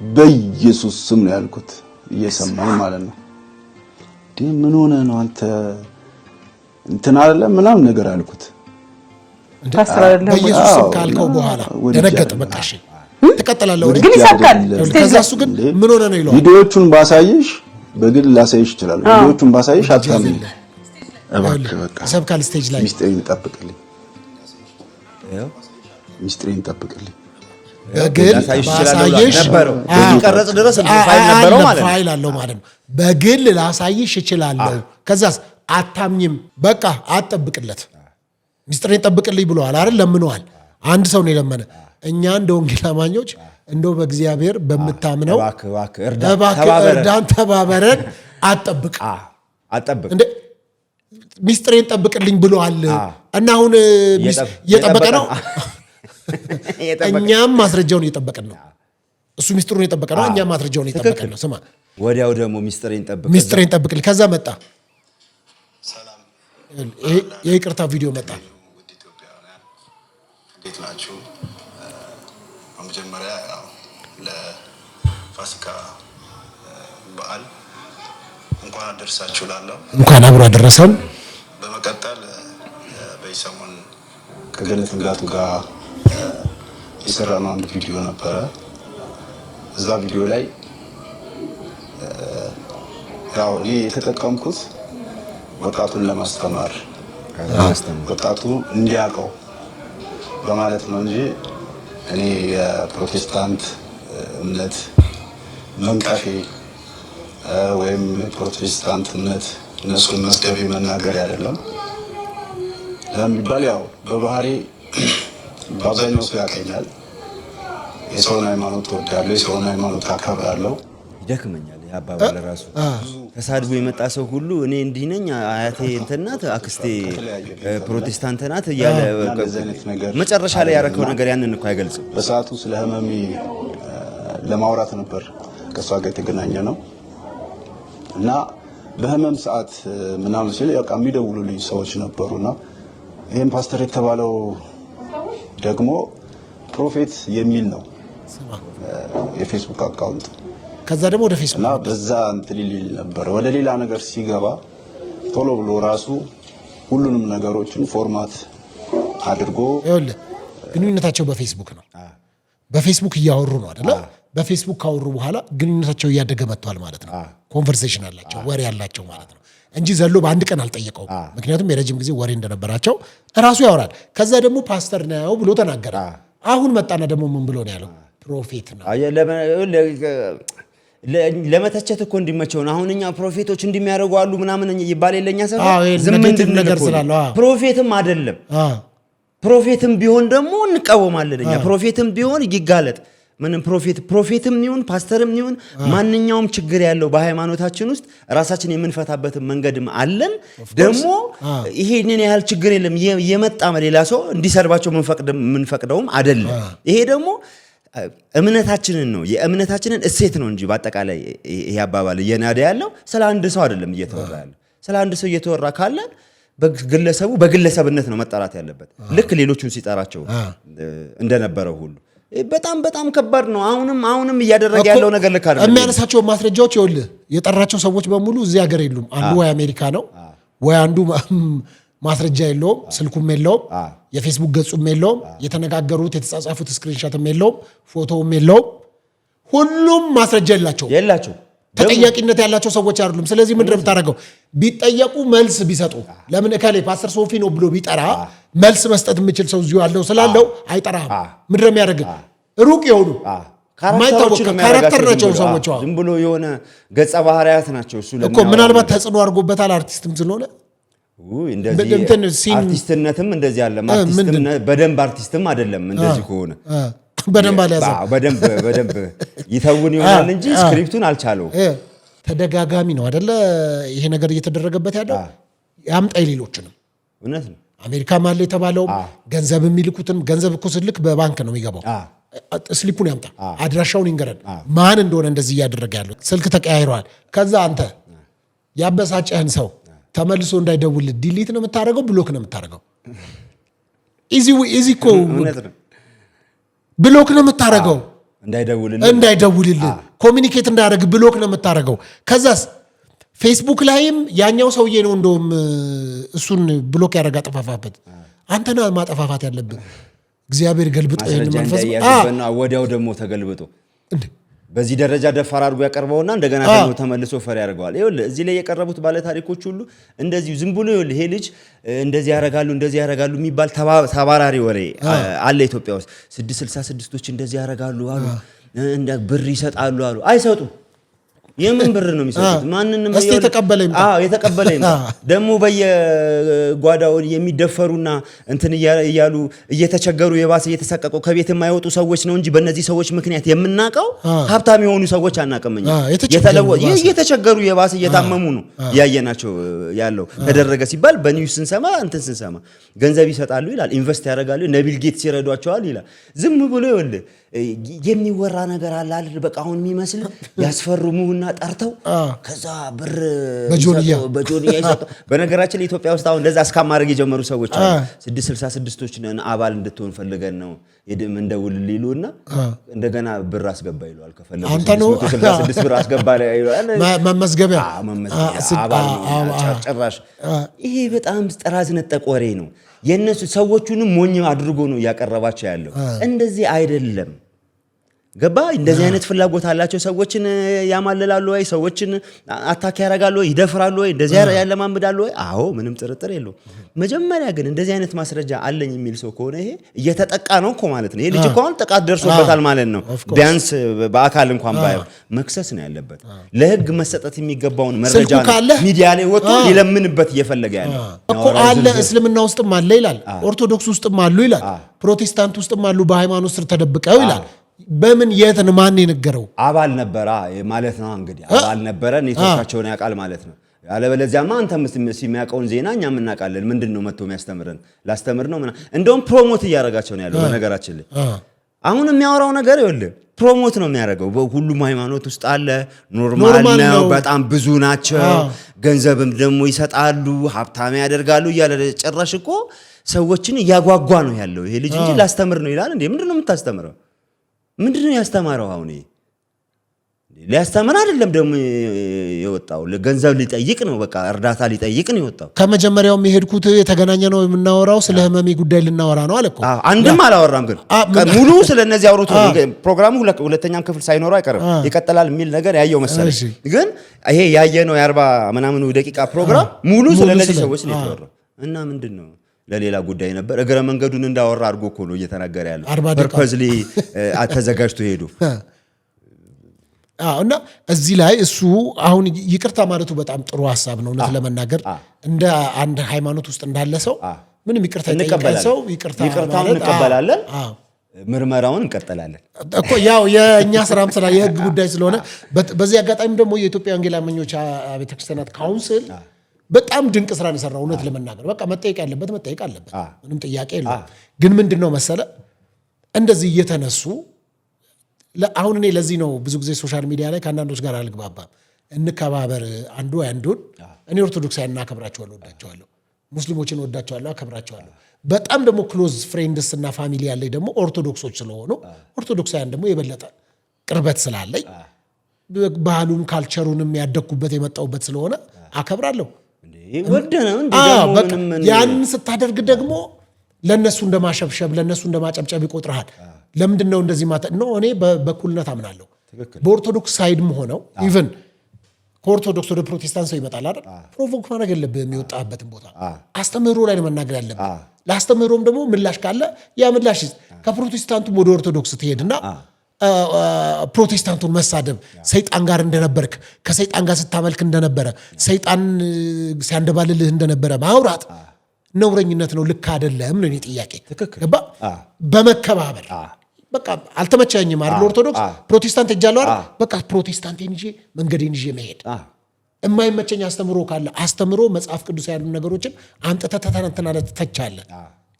በኢየሱስ ስም ነው ያልኩት እየሰማኝ ማለት ነው። ምን ሆነ ነው አንተ እንትን አይደለም ምናምን ነገር አልኩት። በኢየሱስ ስም ካልከው በኋላ ደነገጠ። በቃ እሺ ተቀጥላለሁ ግን ይሳካል። ከዛ እሱ ግን ምን ሆነ ነው ይለው። ቪዲዮቹን ባሳይሽ በግል ላሳይሽ ይችላል። ቪዲዮቹን ባሳይሽ አታምኝ። እባክህ በቃ ሰብካል ስቴጅ ላይ ሚስጥሬን ጠብቅልኝ፣ ሚስጥሬን ጠብቅልኝ። በግል ላሳይሽ ነበረው ቀረጽ ድረስ ፋይል ነበረው ማለት ነው። ፋይል አለው ማለት ነው። በግል ላሳይሽ እችላለሁ። ከዛስ አታምኝም። በቃ አትጠብቅለት፣ ሚስጥሬን ጠብቅልኝ ብለዋል አይደል? ለምነዋል። አንድ ሰው ነው የለመነ። እኛ እንደ ወንጌል አማኞች እንደው በእግዚአብሔር በምታምነው እርዳን፣ ተባበረን፣ አትጠብቅ እንዴ ሚስጥሬን ጠብቅልኝ ብለዋል። እና አሁን እየጠበቀ ነው። እኛም ማስረጃውን እየጠበቅን ነው። እሱ ሚስጥሩን እየጠበቀ ነው፣ እኛም ማስረጃውን እየጠበቅን ነው። ስማ ወዲያው ደግሞ ሚስጥሬን ጠብቅልኝ ከዛ መጣ የይቅርታ ቪዲዮ መጣ። እንዴት ናችሁ? በመጀመሪያ ለፋሲካ በዓል እንኳን አደረሳችሁ ላለሁ እንኳን አብሮ አደረሰን። በመቀጠል በሰሞን ከገነት ንጋቱ ጋር የሰራነው አንድ ቪዲዮ ነበረ። እዛ ቪዲዮ ላይ ያው እኔ የተጠቀምኩት ወጣቱን ለማስተማር ወጣቱ እንዲያውቀው በማለት ነው እንጂ እኔ የፕሮቴስታንት እምነት መንቃፌ ወይም የፕሮቴስታንት እምነት እነሱን መስደቤ መናገር አይደለም። ለሚባል ያው በባህሪ በአብዛኛው ሰው ያቀኛል። የሰውን ሃይማኖት እወዳለሁ፣ የሰውን ሃይማኖት አከብራለሁ። ይደክመኛል አባባል ራሱ ተሳድቦ የመጣ ሰው ሁሉ እኔ እንዲህ ነኝ፣ አያቴ እንትን ናት፣ አክስቴ ፕሮቴስታንት ናት እያለ መጨረሻ ላይ ያረከው ነገር ያንን እኮ አይገልጽም። በሰዓቱ ስለ ህመሜ ለማውራት ነበር ከሷ ጋር የተገናኘ ነው እና በህመም ሰዓት ምናምን ሲል ያው የሚደውሉልኝ ሰዎች ነበሩና ይሄን ፓስተር የተባለው ደግሞ ፕሮፌት የሚል ነው የፌስቡክ አካውንት። ከዛ ደግሞ ወደ ፌስቡክ እና በዛ እንትን ሊል ነበር። ወደ ሌላ ነገር ሲገባ ቶሎ ብሎ ራሱ ሁሉንም ነገሮችን ፎርማት አድርጎ ይኸውልህ፣ ግንኙነታቸው በፌስቡክ ነው። በፌስቡክ እያወሩ ነው አይደለ? በፌስቡክ ካወሩ በኋላ ግንኙነታቸው እያደገ መጥቷል ማለት ነው። ኮንቨርሴሽን አላቸው፣ ወሬ ያላቸው ማለት ነው እንጂ ዘሎ በአንድ ቀን አልጠየቀውም። ምክንያቱም የረጅም ጊዜ ወሬ እንደነበራቸው እራሱ ያወራል። ከዛ ደግሞ ፓስተር ነው ብሎ ተናገረ። አሁን መጣና ደግሞ ምን ብሎ ነው ያለው? ፕሮፌት ነው። ለመተቸት እኮ እንዲመቸው ነው። አሁን እኛ ፕሮፌቶች እንደሚያደርጉ አሉ ምናምን ይባል የለኛ ሰው ዝም እንድን ነገር ስላለው ፕሮፌትም አይደለም። ፕሮፌትም ቢሆን ደግሞ እንቃወማለን እኛ። ፕሮፌትም ቢሆን ይጋለጥ ምንም ፕሮፌትም ይሁን ፓስተርም ይሁን ማንኛውም ችግር ያለው በሃይማኖታችን ውስጥ ራሳችን የምንፈታበትን መንገድም አለን። ደግሞ ይሄንን ያህል ችግር የለም የመጣ ሌላ ሰው እንዲሰርባቸው የምንፈቅደውም አይደለም። ይሄ ደግሞ እምነታችንን ነው የእምነታችንን እሴት ነው እንጂ በአጠቃላይ ይሄ አባባል እየናደ ያለው ስለ አንድ ሰው አይደለም እየተወራ ያለው። ስለ አንድ ሰው እየተወራ ካለ በግለሰቡ በግለሰብነት ነው መጣራት ያለበት፣ ልክ ሌሎቹን ሲጠራቸው እንደነበረው ሁሉ። በጣም በጣም ከባድ ነው። አሁንም እያደረገ ያለው ነገር ልክ አይደለም። የሚያነሳቸው ማስረጃዎች ይኸውልህ፣ የጠራቸው ሰዎች በሙሉ እዚህ ሀገር የሉም። አንዱ ወይ አሜሪካ ነው ወይ አንዱ ማስረጃ የለውም፣ ስልኩም የለውም፣ የፌስቡክ ገጹም የለውም፣ የተነጋገሩት የተጻጻፉት ስክሪንሾትም የለውም፣ ፎቶውም የለውም። ሁሉም ማስረጃ የላቸው፣ ተጠያቂነት ያላቸው ሰዎች አይደሉም። ስለዚህ ምንድን ነው የምታደርገው? ቢጠየቁ መልስ ቢሰጡ። ለምን እከሌ ፓስተር ሶፊ ነው ብሎ ቢጠራ መልስ መስጠት የምችል ሰው እዚሁ ያለው ስላለው አይጠራም። ምንድን ነው የሚያደርግ? ሩቅ የሆኑ ካራክተር ናቸው ሰዎች፣ ዝም ብሎ የሆነ ገጸ ባህሪያት ናቸው። እሱ እኮ ምናልባት ተጽዕኖ አድርጎበታል አርቲስትም ስለሆነ አርቲስትነትም እንደዚህ አለ። በደንብ አርቲስትም አይደለም እንደዚህ ከሆነ በደንብ አልያዘም። በደንብ ይተውን ይሆናል እንጂ ስክሪፕቱን አልቻለውም። ተደጋጋሚ ነው አይደለ ይሄ ነገር እየተደረገበት ያለው። ያምጣ ሌሎችንም እውነት ነው። አሜሪካ ማለ የተባለው ገንዘብ የሚልኩትን ገንዘብ እኮ ስልክ በባንክ ነው የሚገባው። ስሊፑን ያምጣ፣ አድራሻውን ይንገረን፣ ማን እንደሆነ እንደዚህ እያደረገ ያለው። ስልክ ተቀያይረዋል። ከዛ አንተ ያበሳጨህን ሰው ተመልሶ እንዳይደውል ዲሊት ነው የምታደርገው፣ ብሎክ ነው የምታደርገው። ኢዚ እኮ ብሎክ ነው የምታረገው። እንዳይደውልልህ ኮሚኒኬት እንዳያደርግ ብሎክ ነው የምታረገው። ከዛስ ፌስቡክ ላይም ያኛው ሰውዬ ነው እንደውም እሱን ብሎክ ያደረጋ ጠፋፋበት። አንተና ማጠፋፋት ያለብህ እግዚአብሔር ገልብጦ ይሄን መንፈስ ወዲያው ደግሞ ተገልብጦ በዚህ ደረጃ ደፋር አድርጎ ያቀርበውና እንደገና ደግሞ ተመልሶ ፈር ያደርገዋል። ይኸውልህ እዚህ ላይ የቀረቡት ባለ ታሪኮች ሁሉ እንደዚሁ ዝም ብሎ ይኸውልህ ይሄ ልጅ እንደዚህ ያረጋሉ የሚባል ተባራሪ ወሬ አለ ኢትዮጵያ ውስጥ። 666ቶች እንደዚህ ያረጋሉ አሉ፣ እንደ ብር ይሰጣሉ አሉ። አይሰጡም። የምን ብር ነው የሚሰጡት? ማንንም የተቀበለኝ ደግሞ በየጓዳው የሚደፈሩና እንትን እያሉ እየተቸገሩ የባሰ እየተሰቀቁ ከቤት የማይወጡ ሰዎች ነው እንጂ በእነዚህ ሰዎች ምክንያት የምናቀው ሀብታም የሆኑ ሰዎች አናቀመኝ። እየተቸገሩ የባሰ እየታመሙ ነው ያየናቸው ያለው። ተደረገ ሲባል በኒውስ ስንሰማ ገንዘብ ይሰጣሉ ይላል፣ ኢንቨስት ያደርጋሉ፣ ነቢል ጌትስ ይረዷቸዋል ይላል። ዝም ብሎ ይኸውልህ የሚወራ ነገር አለ አይደል? በቃ አሁን የሚመስል ያስፈርሙና ጠርተው ከዛ ብር በጆንያ ይሰጡ። በነገራችን ኢትዮጵያ ውስጥ አሁን እንደዛ እስካማረግ የጀመሩ ሰዎች አሉ። 666ቶች ነን አባል እንድትሆን ፈልገን ነው እንደውልልህ ይሉና እንደገና ብር አስገባ ይሏል። ከፈለጉ 666 ብር አስገባ ይሏል። መመዝገቢያ አባል ጭራሽ። ይሄ በጣም ጥራዝ ነጠቅ ወሬ ነው። የነሱ ሰዎቹንም ሞኝ አድርጎ ነው ያቀረባቸው ያለው። እንደዚህ አይደለም። ገባ? እንደዚህ አይነት ፍላጎት አላቸው። ሰዎችን ያማልላሉ ወይ? ሰዎችን አታክ ያደርጋሉ ወይ? ይደፍራሉ ወይ? እንደዚህ ያለማምዳሉ ወይ? አዎ፣ ምንም ጥርጥር የለው። መጀመሪያ ግን እንደዚህ አይነት ማስረጃ አለኝ የሚል ሰው ከሆነ ይሄ እየተጠቃ ነው እኮ ማለት ነው። ይሄ ልጅ እኮ ጥቃት ደርሶበታል ማለት ነው። ቢያንስ በአካል እንኳን ባይሆን መክሰስ ነው ያለበት። ለህግ መሰጠት የሚገባውን መረጃ ሚዲያ ላይ ወጥቶ ሊለምንበት እየፈለገ ያለው እኮ አለ። እስልምና ውስጥም አለ ይላል፣ ኦርቶዶክስ ውስጥም አሉ ይላል፣ ፕሮቴስታንት ውስጥም አሉ፣ በሃይማኖት ስር ተደብቀው ይላል። በምን የትን ማን የነገረው? አባል ነበረ ማለት ነው። እንግዲህ አባል ነበረ፣ ኔትወርካቸውን ያውቃል ማለት ነው። ያለበለዚያማ አንተም የሚያውቀውን ዜና እኛም እናውቃለን። ምንድነው መጥቶ የሚያስተምረን? ላስተምር ነው ምናምን። እንደውም ፕሮሞት እያደረጋቸው ነው ያለው። በነገራችን ላይ አሁን የሚያወራው ነገር ይኸውልህ ፕሮሞት ነው የሚያደርገው። ሁሉም ሃይማኖት ውስጥ አለ፣ ኖርማል ነው፣ በጣም ብዙ ናቸው፣ ገንዘብም ደግሞ ይሰጣሉ፣ ሀብታም ያደርጋሉ እያለ ጭራሽ እኮ ሰዎችን እያጓጓ ነው ያለው ይሄ ልጅ እንጂ ላስተምር ነው ይላል እንዴ? ምንድነው የምታስተምረው? ምንድነው ያስተማረው? አሁን ሊያስተምር አይደለም ደግሞ የወጣው፣ ገንዘብ ሊጠይቅ ነው። በቃ እርዳታ ሊጠይቅ ነው የወጣው። ከመጀመሪያውም የሄድኩት የተገናኘ ነው የምናወራው፣ ስለ ህመሜ ጉዳይ ልናወራ ነው አለ እኮ። አንድም አላወራም፣ ግን ሙሉ ስለነዚህ አውሮት ፕሮግራሙ ሁለተኛም ክፍል ሳይኖረው አይቀርም ይቀጥላል የሚል ነገር ያየው መሰለኝ። ግን ይሄ ያየነው የ40 ምናምን ደቂቃ ፕሮግራም ሙሉ ስለነዚህ ሰዎች ነው የተወራው። እና ምንድነው ለሌላ ጉዳይ ነበር። እግረ መንገዱን እንዳወራ አድርጎ እኮ ነው እየተናገረ ያለው። ፐርፐዝሊ ተዘጋጅቶ ሄዱ። እና እዚህ ላይ እሱ አሁን ይቅርታ ማለቱ በጣም ጥሩ ሀሳብ ነው። እውነት ለመናገር እንደ አንድ ሃይማኖት ውስጥ እንዳለ ሰው ምንም ይቅርታ ይጠይቃል ሰው ይቅርታውን እንቀበላለን፣ ምርመራውን እንቀጥላለን እኮ ያው የእኛ ስራም ስራ የህግ ጉዳይ ስለሆነ። በዚህ አጋጣሚ ደግሞ የኢትዮጵያ ወንጌል አማኞች ቤተክርስቲያናት ካውንስል በጣም ድንቅ ስራ ነው የሰራው። እውነት ለመናገር በቃ መጠየቅ ያለበት መጠየቅ አለበት፣ ምንም ጥያቄ የለውም። ግን ምንድነው መሰለ እንደዚህ እየተነሱ አሁን እኔ ለዚህ ነው ብዙ ጊዜ ሶሻል ሚዲያ ላይ ከአንዳንዶች ጋር አልግባባም። እንከባበር፣ አንዱ አንዱን። እኔ ኦርቶዶክሳውያን እናከብራቸዋለሁ፣ ወዳቸዋለሁ፣ ሙስሊሞችን ወዳቸዋለሁ፣ አከብራቸዋለሁ። በጣም ደግሞ ክሎዝ ፍሬንድስ እና ፋሚሊ ያለኝ ደግሞ ኦርቶዶክሶች ስለሆኑ ኦርቶዶክሳውያን ደግሞ የበለጠ ቅርበት ስላለኝ ባህሉም ካልቸሩንም ያደግኩበት የመጣሁበት ስለሆነ አከብራለሁ። ያንን ስታደርግ ደግሞ ለነሱ እንደማሸብሸብ ለነሱ እንደማጨብጨብ ይቆጥራል። ለምንድነው እንደዚህ ማለት ነው? እኔ በኩልነት አምናለሁ። በኦርቶዶክስ ሳይድም ሆነው ኢቭን ከኦርቶዶክስ ወደ ፕሮቴስታንት ሰው ይመጣል አይደል? ፕሮቮክ ማድረግ የለብህም። የሚወጣበትን ቦታ አስተምህሮ ላይ መናገር ያለብህ። ለአስተምህሮም ደግሞ ምላሽ ካለ ያ ምላሽ ከፕሮቴስታንቱም ወደ ኦርቶዶክስ ትሄድና ፕሮቴስታንቱን መሳደብ ሰይጣን ጋር እንደነበርክ ከሰይጣን ጋር ስታመልክ እንደነበረ ሰይጣን ሲያንደባልልህ እንደነበረ ማውራት ነውረኝነት ነው። ልክ አይደለም ነው የኔ ጥያቄ። ገባ? በመከባበር በቃ አልተመቸኝም አይደል? ኦርቶዶክስ ፕሮቴስታንት ሄጃለሁ አይደል? በቃ ፕሮቴስታንቴን ይዤ መንገዴን ይዤ መሄድ። የማይመቸኝ አስተምሮ ካለ አስተምሮ መጽሐፍ ቅዱስ ያሉ ነገሮችን አንጥተህ ተተነትናለህ፣ ትተቻለህ።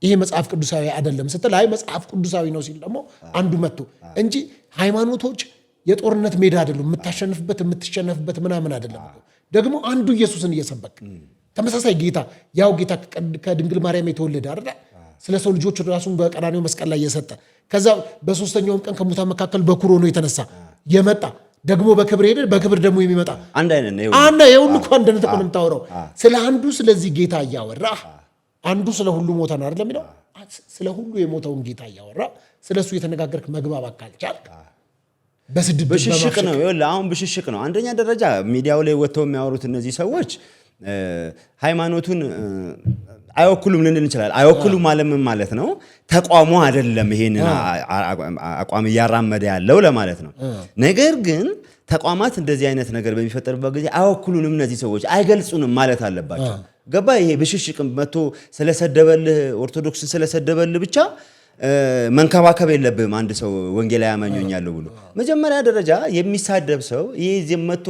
ይሄ መጽሐፍ ቅዱሳዊ አይደለም ስትል አይ መጽሐፍ ቅዱሳዊ ነው ሲል ደግሞ አንዱ መጥቶ እንጂ ሃይማኖቶች የጦርነት ሜዳ አይደሉም። የምታሸንፍበት የምትሸነፍበት ምናምን አይደለም። ደግሞ አንዱ ኢየሱስን እየሰበክ ተመሳሳይ ጌታ ያው ጌታ ከድንግል ማርያም የተወለደ አይደል? ስለ ሰው ልጆች ራሱን በቀራንዮ መስቀል ላይ የሰጠ ከዛ በሶስተኛውም ቀን ከሙታን መካከል በኩር ሆኖ የተነሳ የመጣ ደግሞ በክብር ሄደ በክብር ደግሞ የሚመጣ አንድ አይነት ነው። አንድ የሁሉ እኮ አንድነት እኮ ነው የምታወራው። ስለ አንዱ ስለዚህ ጌታ እያወራ አንዱ ስለ ሁሉ ሞተ ነው አይደል የሚለው። ስለ ሁሉ የሞተውን ጌታ እያወራ ስለሱ የተነጋገርክ መግባባት ካልቻልክ በስድብ ብሽሽቅ ነው። ይኸውልህ አሁን ብሽሽቅ ነው። አንደኛ ደረጃ ሚዲያው ላይ ወጥተው የሚያወሩት እነዚህ ሰዎች ሃይማኖቱን አይወክሉም ልንል እንችላለን። አይወክሉም ማለት ነው ተቋሙ አይደለም ይሄንን አቋም እያራመደ ያለው ለማለት ነው። ነገር ግን ተቋማት እንደዚህ አይነት ነገር በሚፈጠርበት ጊዜ አይወክሉንም እነዚህ ሰዎች አይገልጹንም ማለት አለባቸው። ገባ? ይሄ ብሽሽቅ መጥቶ ስለሰደበልህ ኦርቶዶክስን ስለሰደበልህ ብቻ መንከባከብ የለብህም። አንድ ሰው ወንጌላዊ ያማኞኛለሁ ብሎ መጀመሪያ ደረጃ የሚሳደብ ሰው ይሄ መጥቶ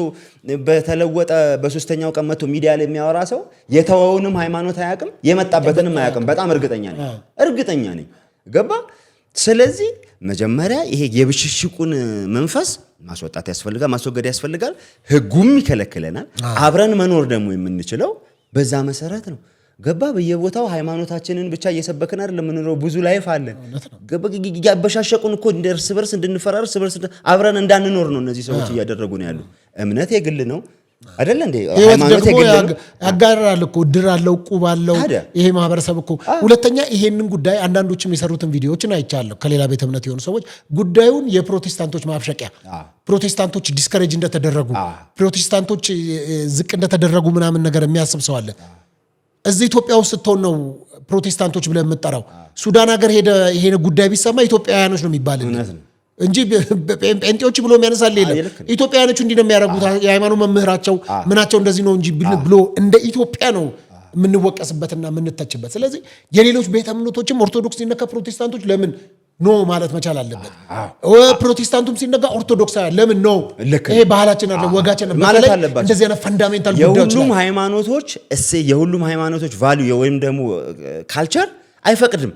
በተለወጠ በሶስተኛው ቀን መጥቶ ሚዲያ ላይ የሚያወራ ሰው የተወውንም ሃይማኖት አያውቅም፣ የመጣበትንም አያውቅም። በጣም እርግጠኛ ነኝ። ገባ? ስለዚህ መጀመሪያ ይሄ የብሽሽቁን መንፈስ ማስወጣት ያስፈልጋል፣ ማስወገድ ያስፈልጋል። ህጉም ይከለክለናል። አብረን መኖር ደግሞ የምንችለው በዛ መሰረት ነው። ገባ? በየቦታው ሃይማኖታችንን ብቻ እየሰበከን አይደለም የምንኖረው። ብዙ ላይፍ አለን። ያበሻሸቁን እኮ እርስ በርስ እንድንፈራር እርስ በርስ አብረን እንዳንኖር ነው እነዚህ ሰዎች እያደረጉ ነው ያሉ። እምነት የግል ነው አይደል እንዴ? ሃይማኖት የግል ነው። ያጋራል እኮ ድር አለው ቁብ አለው ይሄ ማህበረሰብ እኮ። ሁለተኛ ይሄንን ጉዳይ አንዳንዶችም የሰሩትን ቪዲዮዎችን አይቻለሁ ከሌላ ቤተ እምነት የሆኑ ሰዎች ጉዳዩን የፕሮቴስታንቶች ማብሸቂያ፣ ፕሮቴስታንቶች ዲስከሬጅ እንደተደረጉ፣ ፕሮቴስታንቶች ዝቅ እንደተደረጉ ምናምን ነገር የሚያስብ ሰው አለ። እዚህ ኢትዮጵያ ውስጥ ስትሆን ነው ፕሮቴስታንቶች ብለን የምጠራው። ሱዳን ሀገር ሄደ ይሄን ጉዳይ ቢሰማ ኢትዮጵያውያኖች ነው የሚባል እንጂ ጴንጤዎች ብሎ የሚያነሳል የለም። ኢትዮጵያውያኖች እንዲህ ነው የሚያደርጉት የሃይማኖት መምህራቸው ምናቸው እንደዚህ ነው እንጂ ብሎ እንደ ኢትዮጵያ ነው የምንወቀስበትና የምንተችበት። ስለዚህ የሌሎች ቤተ እምነቶችም ኦርቶዶክስ ሲነካ ፕሮቴስታንቶች ለምን ኖ ማለት መቻል አለበት። ፕሮቴስታንቱም ሲነጋ ኦርቶዶክስ ለምን ኖ ይሄ ባህላችን አለ ወጋችን ማለት አለበት። እንደዚህ አይነት ፈንዳሜንታል ጉዳዮች የሁሉም ሃይማኖቶች ቫልዩ ወይም ደግሞ ካልቸር አይፈቅድም።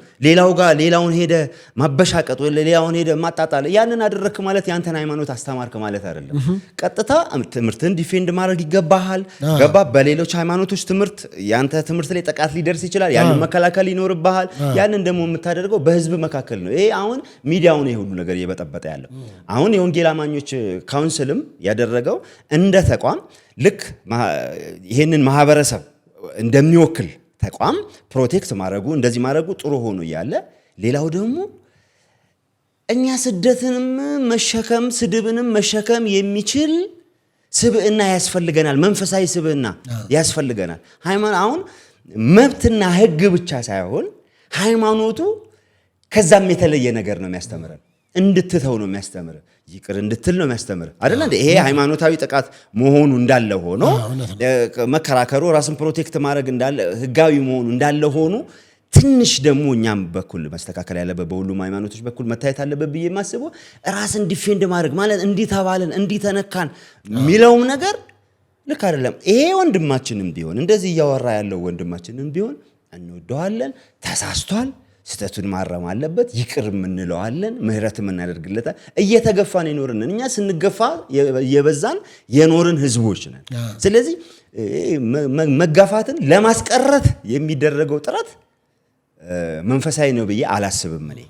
ሌላውን ሄደ ማበሻቀጥ ወይ ሌላውን ሄደ ማጣጣል ያንን አደረክ ማለት ያንተን ሃይማኖት አስተማርክ ማለት አይደለም። ቀጥታ ትምህርትን ዲፌንድ ማድረግ ይገባሃል። ገባ? በሌሎች ሃይማኖቶች ትምህርት ያንተ ትምህርት ላይ ጥቃት ሊደርስ ይችላል። ያንን መከላከል ይኖርብሃል። ያንን ደግሞ የምታደርገው በህዝብ መካከል ነው። ይሄ አሁን ሚዲያውን ይሄ ሁሉ ነገር እየበጠበጠ ያለው አሁን የወንጌል አማኞች ካውንስልም ያደረገው እንደ ተቋም ልክ ይሄንን ማህበረሰብ እንደሚወክል ተቋም ፕሮቴክት ማድረጉ እንደዚህ ማድረጉ ጥሩ ሆኖ ያለ፣ ሌላው ደግሞ እኛ ስደትንም መሸከም ስድብንም መሸከም የሚችል ስብዕና ያስፈልገናል። መንፈሳዊ ስብዕና ያስፈልገናል። አሁን መብትና ህግ ብቻ ሳይሆን ሃይማኖቱ ከዛም የተለየ ነገር ነው የሚያስተምረን። እንድትተው ነው የሚያስተምር፣ ይቅር እንድትል ነው የሚያስተምር አይደል እንዴ? ይሄ ሃይማኖታዊ ጥቃት መሆኑ እንዳለ ሆኖ መከራከሩ ራስን ፕሮቴክት ማድረግ እንዳለ ህጋዊ መሆኑ እንዳለ ሆኖ ትንሽ ደግሞ እኛም በኩል መስተካከል ያለበት በሁሉም ሃይማኖቶች በኩል መታየት አለበት ብዬ የማስበው ራስን ዲፌንድ ማድረግ ማለት እንዲህ ተባልን እንዲህ ተነካን የሚለውም ነገር ልክ አይደለም። ይሄ ወንድማችንም ቢሆን እንደዚህ እያወራ ያለው ወንድማችንም ቢሆን እንወደዋለን፣ ተሳስቷል፣ ስተቱን ማረም አለበት፣ ይቅር እንለዋለን፣ ምህረትም እናደርግለታል። እየተገፋን የኖርን እኛ ስንገፋ የበዛን የኖርን ህዝቦች ነን። ስለዚህ መጋፋትን ለማስቀረት የሚደረገው ጥረት መንፈሳዊ ነው ብዬ አላስብም። እኔ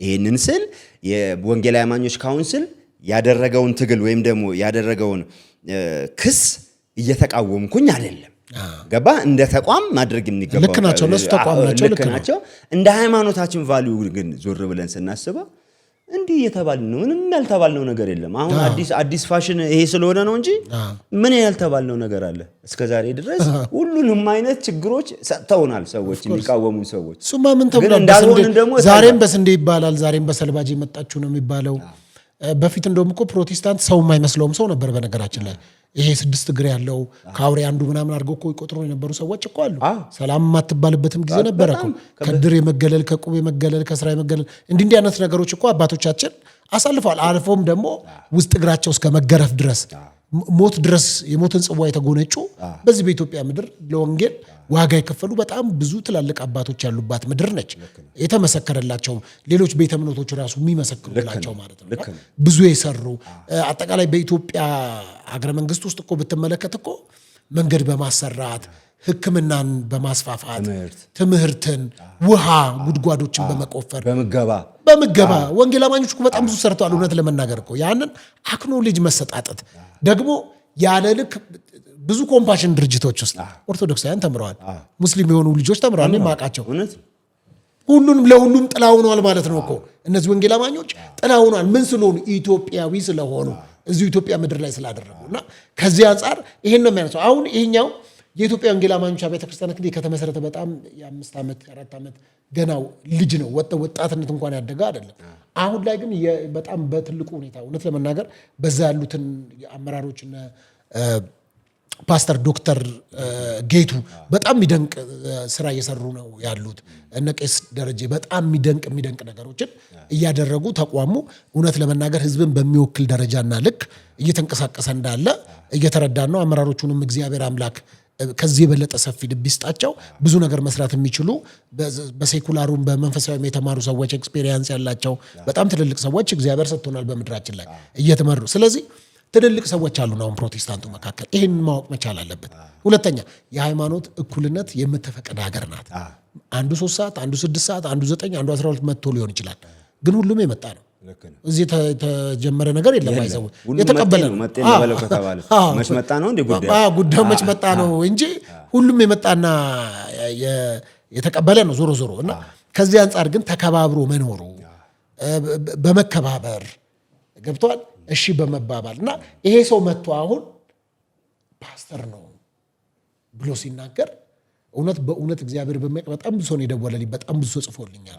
ይህንን ስል የወንጌላዊ አማኞች ካውንስል ያደረገውን ትግል ወይም ደግሞ ያደረገውን ክስ እየተቃወምኩኝ አይደለም። ገባ? እንደ ተቋም ማድረግ የሚገባው ልክ ናቸው፣ ለሱ ተቋም ናቸው፣ ልክ ናቸው። እንደ ሃይማኖታችን ቫልዩ ግን ዞር ብለን ስናስበው እንዲህ የተባልን ነው። ምንም ያልተባልነው ነገር የለም። አሁን አዲስ ፋሽን ይሄ ስለሆነ ነው እንጂ ምን ያልተባልነው ነገር አለ? እስከዛሬ ድረስ ሁሉንም አይነት ችግሮች ሰጥተውናል ሰዎች፣ የሚቃወሙ ሰዎች። ሱማ ምን ተብሏል? ዛሬም በስንዴ ይባላል፣ ዛሬም በሰልባጅ የመጣችሁ ነው የሚባለው። በፊት እንደውም እኮ ፕሮቴስታንት ሰው የማይመስለውም ሰው ነበር። በነገራችን ላይ ይሄ 6 እግር ያለው ከአውሬ አንዱ ምናምን አድርገው እኮ ይቆጥሩ የነበሩ ሰዎች እኮ አሉ። ሰላም የማትባልበትም ጊዜ ነበረ እኮ። ከድር የመገለል ከቁብ የመገለል ከስራ የመገለል እንዲህ አይነት ነገሮች እኮ አባቶቻችን አሳልፈዋል። አልፎም ደግሞ ውስጥ እግራቸው እስከ መገረፍ ድረስ ሞት ድረስ የሞትን ጽዋ የተጎነጩ በዚህ በኢትዮጵያ ምድር ለወንጌል ዋጋ የከፈሉ በጣም ብዙ ትላልቅ አባቶች ያሉባት ምድር ነች። የተመሰከረላቸው ሌሎች ቤተ እምነቶች ራሱ የሚመሰክሩላቸው ማለት ነው። ብዙ የሰሩ አጠቃላይ በኢትዮጵያ አገረ መንግስት ውስጥ እኮ ብትመለከት እኮ መንገድ በማሰራት ሕክምናን በማስፋፋት ትምህርትን፣ ውሃ ጉድጓዶችን በመቆፈር በምገባ ወንጌል አማኞች እኮ በጣም ብዙ ሰርተዋል። እውነት ለመናገር እኮ ያንን አክኖሌጅ መሰጣጠት ደግሞ ያለ ልክ ብዙ ኮምፓሽን ድርጅቶች ውስጥ ኦርቶዶክሳውያን ተምረዋል፣ ሙስሊም የሆኑ ልጆች ተምረዋል። እኔ ማውቃቸው ሁሉንም ለሁሉም ጥላ ሆነዋል ማለት ነው እኮ እነዚህ ወንጌል አማኞች ጥላ ሆነዋል። ምን ስለሆኑ? ኢትዮጵያዊ ስለሆኑ እዚሁ ኢትዮጵያ ምድር ላይ ስላደረጉና ከዚህ አንጻር ይሄን ነው የሚያነሳው። አሁን ይሄኛው የኢትዮጵያ ወንጌል አማኞች ቤተ ክርስቲያን እንግዲህ ከተመሰረተ በጣም የ5 ዓመት 4 ዓመት ገናው ልጅ ነው። ወጣትነት እንኳን ያደገ አይደለም። አሁን ላይ ግን በጣም በትልቁ ሁኔታ እውነት ለመናገር በዛ ያሉትን አመራሮችና ፓስተር ዶክተር ጌቱ በጣም የሚደንቅ ስራ እየሰሩ ነው ያሉት። እነ ቄስ ደረጀ በጣም የሚደንቅ ነገሮችን እያደረጉ ተቋሙ እውነት ለመናገር ህዝብን በሚወክል ደረጃና ልክ እየተንቀሳቀሰ እንዳለ እየተረዳን ነው። አመራሮቹንም እግዚአብሔር አምላክ ከዚህ የበለጠ ሰፊ ልብ ይስጣቸው። ብዙ ነገር መስራት የሚችሉ በሴኩላሩም በመንፈሳዊም የተማሩ ሰዎች ኤክስፔሪየንስ ያላቸው በጣም ትልልቅ ሰዎች እግዚአብሔር ሰጥቶናል በምድራችን ላይ እየተመሩ። ስለዚህ ትልልቅ ሰዎች አሉን አሁን ፕሮቴስታንቱ መካከል። ይህን ማወቅ መቻል አለበት። ሁለተኛ የሃይማኖት እኩልነት የምትፈቅድ ሀገር ናት። አንዱ 3 ሰዓት፣ አንዱ 6 ሰዓት፣ አንዱ 9፣ አንዱ 12 መጥቶ ሊሆን ይችላል። ግን ሁሉም የመጣ ነው። እዚህ የተጀመረ ነገር የለም። አይዘው የተቀበለ ነው። መች መጣ ነው እንዴ ጉዳዩ መች መጣ ነው እንጂ ሁሉም የመጣና የተቀበለ ነው ዞሮ እና ከዚህ አንጻር ግን ተከባብሮ መኖሩ በመከባበር ገብቷል። እሺ በመባባል እና ይሄ ሰው መጥቶ አሁን ፓስተር ነው ብሎ ሲናገር በእውነት እግዚአብሔር በሚያውቅ በጣም ብዙ ሰው ነው የደወለልኝ። በጣም ብዙ ሰው ጽፎልኛል።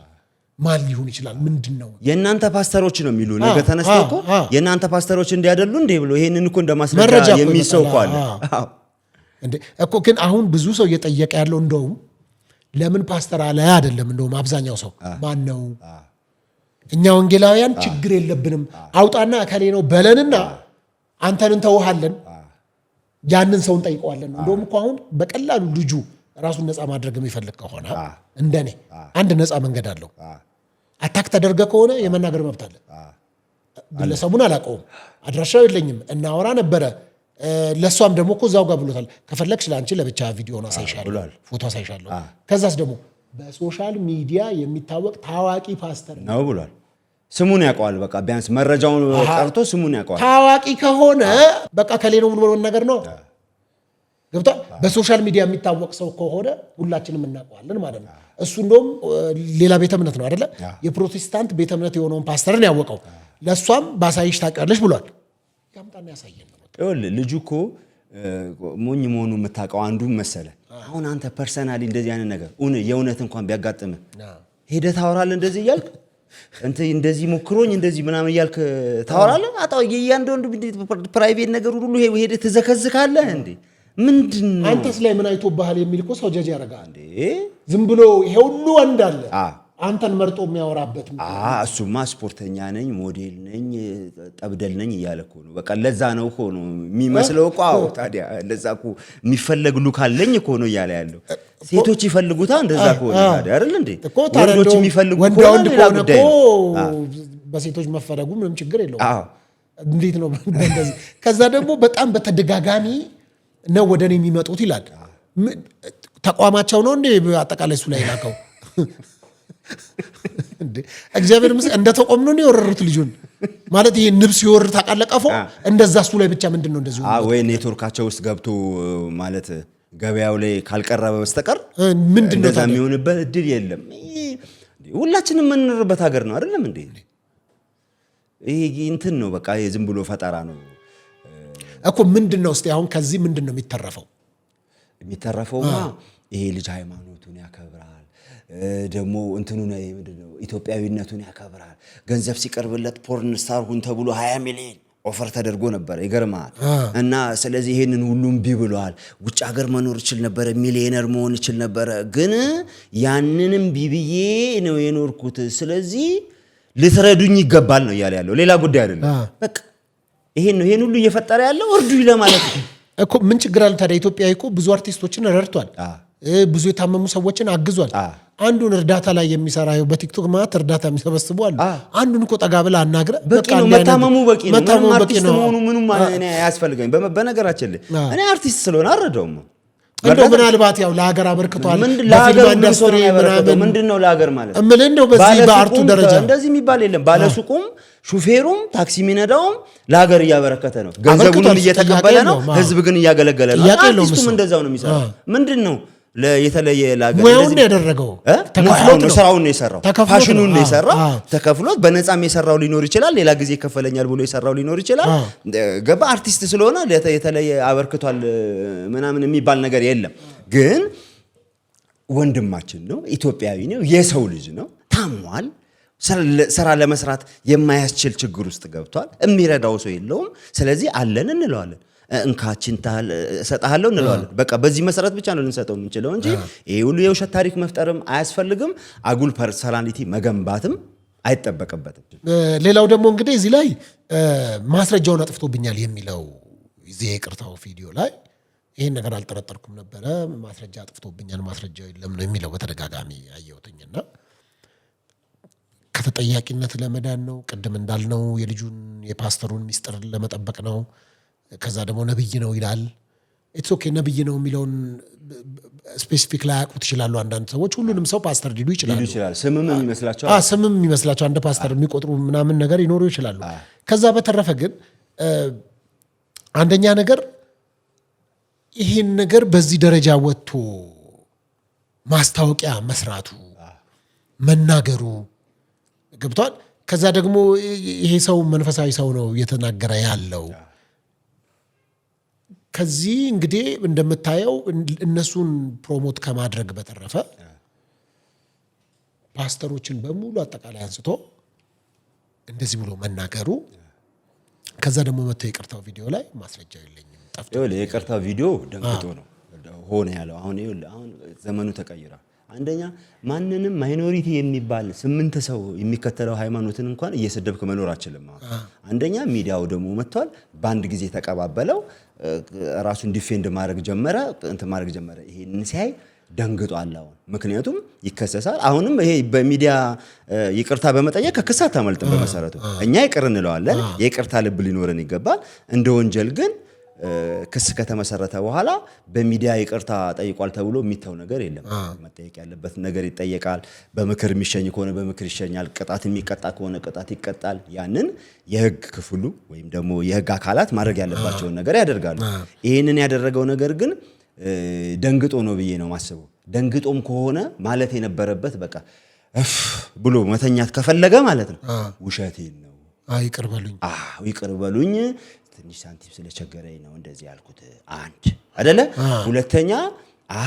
ማን ሊሆን ይችላል? ምንድነው የእናንተ ፓስተሮች ነው የሚሉ ነገር ተነስተው እኮ የእናንተ ፓስተሮች እንዲያደሉ እንዴ ብሎ ይሄንን እኮ እንደማስረጃ የሚል ሰው እኮ አለ እንዴ እኮ። ግን አሁን ብዙ ሰው እየጠየቀ ያለው እንደውም ለምን ፓስተር አለ አይደለም። እንደውም አብዛኛው ሰው ማን ነው እኛ ወንጌላውያን ችግር የለብንም አውጣና እከሌ ነው በለንና አንተን እንተውሃለን ያንን ሰውን ጠይቀዋለን። እንደውም እኮ አሁን በቀላሉ ልጁ ራሱን ነፃ ማድረግ የሚፈልግ ከሆነ እንደኔ አንድ ነፃ መንገድ አለው። አታክ ተደርገ ከሆነ የመናገር መብት አለ። ግለሰቡን አላውቀውም፣ አድራሻው የለኝም፣ እናወራ ነበረ። ለሷም ደግሞ እኮ እዛው ጋር ብሎታል። ከፈለግሽ ለአንቺ ለብቻ ቪዲዮ ነው አሳይሻለሁ፣ ፎቶ አሳይሻለሁ። ከዛስ ደግሞ በሶሻል ሚዲያ የሚታወቅ ታዋቂ ፓስተር ነው ብሏል። ስሙን ያውቀዋል። በቃ ቢያንስ መረጃውን ቀርቶ ስሙን ያውቀዋል። ታዋቂ ከሆነ በቃ ከሌ ነው ብሎ ነገር ነው ገብቷል። በሶሻል ሚዲያ የሚታወቅ ሰው ከሆነ ሁላችንም እናውቀዋለን ማለት ነው። እሱ እንደውም ሌላ ቤተ እምነት ነው አይደለ? የፕሮቴስታንት ቤተ እምነት የሆነውን ፓስተርን ያወቀው ለሷም ባሳይሽ ታውቂያለሽ ብሏል። ያምጣና ያሳየን ነው። ይኸውልህ ልጁ እኮ ሞኝ መሆኑ የምታውቀው አንዱ መሰለ። አሁን አንተ ፐርሰናሊ እንደዚህ አይነት ነገር የእውነት እንኳን ቢያጋጥምህ ሄደህ ታወራለህ እንደዚህ እያልክ እንደዚህ ሞክሮኝ እንደዚህ ምናምን እያልክ ታወራለህ። አጣው የያንዳንዱ ፕራይቬት ነገር ሁሉ ሄደህ ትዘከዝካለህ እንዴ? ምንድነው አንተስ ላይ ምን አይቶብሃል የሚል እኮ ሰው ጀጅ ያደርጋል እንዴ? ዝም ብሎ ይሄ ሁሉ ወንድ አለ አንተን መርጦ የሚያወራበት እሱማ ስፖርተኛ ነኝ፣ ሞዴል ነኝ፣ ጠብደል ነኝ እያለ እኮ ነው። በቃ ለዛ ነው እኮ ነው የሚመስለው እኮ። አዎ ታዲያ እንደዛ እኮ የሚፈለግ ሉክ አለኝ እኮ ነው እያለ ያለው። ሴቶች ይፈልጉታ እንደዛ እኮ ነው ታዲያ አይደል እንዴ? ወንዶች የሚፈልጉ ወንድ ሌላ ጉዳይ ነው። በሴቶች መፈለጉ ምንም ችግር የለውም። እንዴት ነው እንደዚህ? ከዛ ደግሞ በጣም በተደጋጋሚ ነው ወደ እኔ የሚመጡት ይላል። ተቋማቸው ነው እንዴ አጠቃላይ እሱ ላይ ላከው እግዚአብሔር እንደ ተቆም ነው የወረሩት ልጁን ማለት ይሄ ንብስ ይወር ታቃለቀፈ እንደዛ እሱ ላይ ብቻ ምንድነው እንደዚህ ወይ ኔትወርካቸው ውስጥ ገብቶ ማለት ገበያው ላይ ካልቀረበ በስተቀር ምንድነው እንደዛ የሚሆንበት እድል የለም። ሁላችንም የምንኖርበት ሀገር ነው አይደለም እንዴ? ይሄ እንትን ነው በቃ ዝም ብሎ ፈጠራ ነው እኮ። ምንድነው እስቲ አሁን ከዚህ ምንድነው የሚተረፈውማ? ይሄ ልጅ ሃይማኖቱን ያከብራል ደግሞ እንትኑ ነው ምንድነው ኢትዮጵያዊነቱን ያከብራል። ገንዘብ ሲቀርብለት ፖርን ስታር ሁን ተብሎ 20 ሚሊዮን ኦፈር ተደርጎ ነበር። ይገርማል። እና ስለዚህ ይሄንን ሁሉም ቢብሏል። ውጭ ሀገር መኖር ይችል ነበር፣ ሚሊዮነር መሆን ይችል ነበር። ግን ያንንም ቢብዬ ነው የኖርኩት። ስለዚህ ልትረዱኝ ይገባል ነው እያለ ያለው። ሌላ ጉዳይ አይደለም። በቃ ይሄን ሁሉ እየፈጠረ ያለው እርዱኝ ለማለት እኮ። ምን ችግር አለ ታዲያ? ኢትዮጵያ እኮ ብዙ አርቲስቶችን ረድቷል። ብዙ የታመሙ ሰዎችን አግዟል። አንዱን እርዳታ ላይ የሚሰራ በቲክቶክ ማለት እርዳታ የሚሰበስቡ አሉ። አንዱን እኮ ጠጋ ብለህ አናግረህ በቂ ነው። መታመሙ በቂ ነው። ምንም አርቲስት መሆኑ ምንም አያስፈልገኝ። በነገራችን ላይ እኔ አርቲስት ስለሆነ አልረዳውም። እንደው ምናልባት ያው ለሀገር አበርክቷል በፊልም ኢንዱስትሪ ምናምን ምንድነው ለሀገር ማለት እንደው በዚህ በአርቱ ደረጃ እንደዚህ የሚባል የለም። ባለሱቁም ሹፌሩም ታክሲ የሚነዳውም ለሀገር እያበረከተ ነው፣ ገንዘቡንም እየተቀበለ ነው፣ ህዝብ ግን እያገለገለ ነው። አርቲስቱም እንደዛው ነው የሚሰራው። ምንድነው የተለየ ለሀገር ሙያውን ያደረገው ተከፍሎት ነው፣ ስራውን ነው የሰራው፣ ፋሽኑን ነው የሰራው፣ ተከፍሎት በነፃም የሰራው ሊኖር ይችላል፣ ሌላ ጊዜ ይከፈለኛል ብሎ የሰራው ሊኖር ይችላል። ገባ አርቲስት ስለሆነ የተለየ አበርክቷል ምናምን የሚባል ነገር የለም። ግን ወንድማችን ነው፣ ኢትዮጵያዊ ነው፣ የሰው ልጅ ነው፣ ታሟል። ስራ ለመስራት የማያስችል ችግር ውስጥ ገብቷል። የሚረዳው ሰው የለውም። ስለዚህ አለን እንለዋለን፣ እንካችን ሰጣሃለው እንለዋለን። በቃ በዚህ መሰረት ብቻ ነው ልንሰጠው የምንችለው እንጂ ይሄ ሁሉ የውሸት ታሪክ መፍጠርም አያስፈልግም። አጉል ፐርሰናሊቲ መገንባትም አይጠበቅበትም። ሌላው ደግሞ እንግዲህ እዚህ ላይ ማስረጃውን አጥፍቶብኛል የሚለው እዚህ የይቅርታው ቪዲዮ ላይ ይሄን ነገር አልጠረጠርኩም ነበረ፣ ማስረጃ አጥፍቶብኛል፣ ማስረጃው የለም ነው የሚለው በተደጋጋሚ አየሁትኝና ከተጠያቂነት ለመዳን ነው። ቅድም እንዳልነው የልጁን የፓስተሩን ሚስጥር ለመጠበቅ ነው። ከዛ ደግሞ ነብይ ነው ይላል። ኢትስ ኦኬ ነብይ ነው የሚለውን ስፔሲፊክ ላይ ያውቁት ይችላሉ አንዳንድ ሰዎች። ሁሉንም ሰው ፓስተር ሊሉ ይችላሉ። ስምም የሚመስላቸው ስምም የሚመስላቸው አንድ ፓስተር የሚቆጥሩ ምናምን ነገር ይኖሩ ይችላሉ። ከዛ በተረፈ ግን አንደኛ ነገር ይሄን ነገር በዚህ ደረጃ ወጥቶ ማስታወቂያ መስራቱ መናገሩ ገብቷል። ከዛ ደግሞ ይሄ ሰው መንፈሳዊ ሰው ነው እየተናገረ ያለው። ከዚህ እንግዲህ እንደምታየው እነሱን ፕሮሞት ከማድረግ በተረፈ ፓስተሮችን በሙሉ አጠቃላይ አንስቶ እንደዚህ ብሎ መናገሩ፣ ከዛ ደግሞ መጥቶ የይቅርታው ቪዲዮ ላይ ማስረጃው የለኝም ጠፍቶ የይቅርታው ቪዲዮ ደንግጦ ነው ሆነ ያለው። አሁን ዘመኑ ተቀይሯል። አንደኛ ማንንም ማይኖሪቲ የሚባል 8 ሰው የሚከተለው ሃይማኖትን እንኳን እየሰደብክ መኖር አችልም። አንደኛ ሚዲያው ደግሞ መጥቷል፣ በአንድ ጊዜ ተቀባበለው፣ ራሱን ዲፌንድ ማድረግ ጀመረ፣ እንትን ማድረግ ጀመረ። ይሄን ሲያይ ደንግጧል። አሁን ምክንያቱም ይከሰሳል። አሁንም ይሄ በሚዲያ ይቅርታ በመጠየቅ ከክስ አታመልጥም። በመሰረቱ እኛ ይቅር እንለዋለን፣ የይቅርታ ልብ ሊኖረን ይገባል። እንደ ወንጀል ግን ክስ ከተመሰረተ በኋላ በሚዲያ ይቅርታ ጠይቋል ተብሎ የሚተው ነገር የለም። መጠየቅ ያለበት ነገር ይጠየቃል። በምክር የሚሸኝ ከሆነ በምክር ይሸኛል። ቅጣት የሚቀጣ ከሆነ ቅጣት ይቀጣል። ያንን የህግ ክፍሉ ወይም ደግሞ የህግ አካላት ማድረግ ያለባቸውን ነገር ያደርጋሉ። ይህንን ያደረገው ነገር ግን ደንግጦ ነው ብዬ ነው ማስበው። ደንግጦም ከሆነ ማለት የነበረበት በቃ ብሎ መተኛት ከፈለገ ማለት ነው ውሸቴን ነው፣ ይቅር በሉኝ ትንሽ ሳንቲም ስለቸገረኝ ነው እንደዚህ ያልኩት። አንድ አይደለ። ሁለተኛ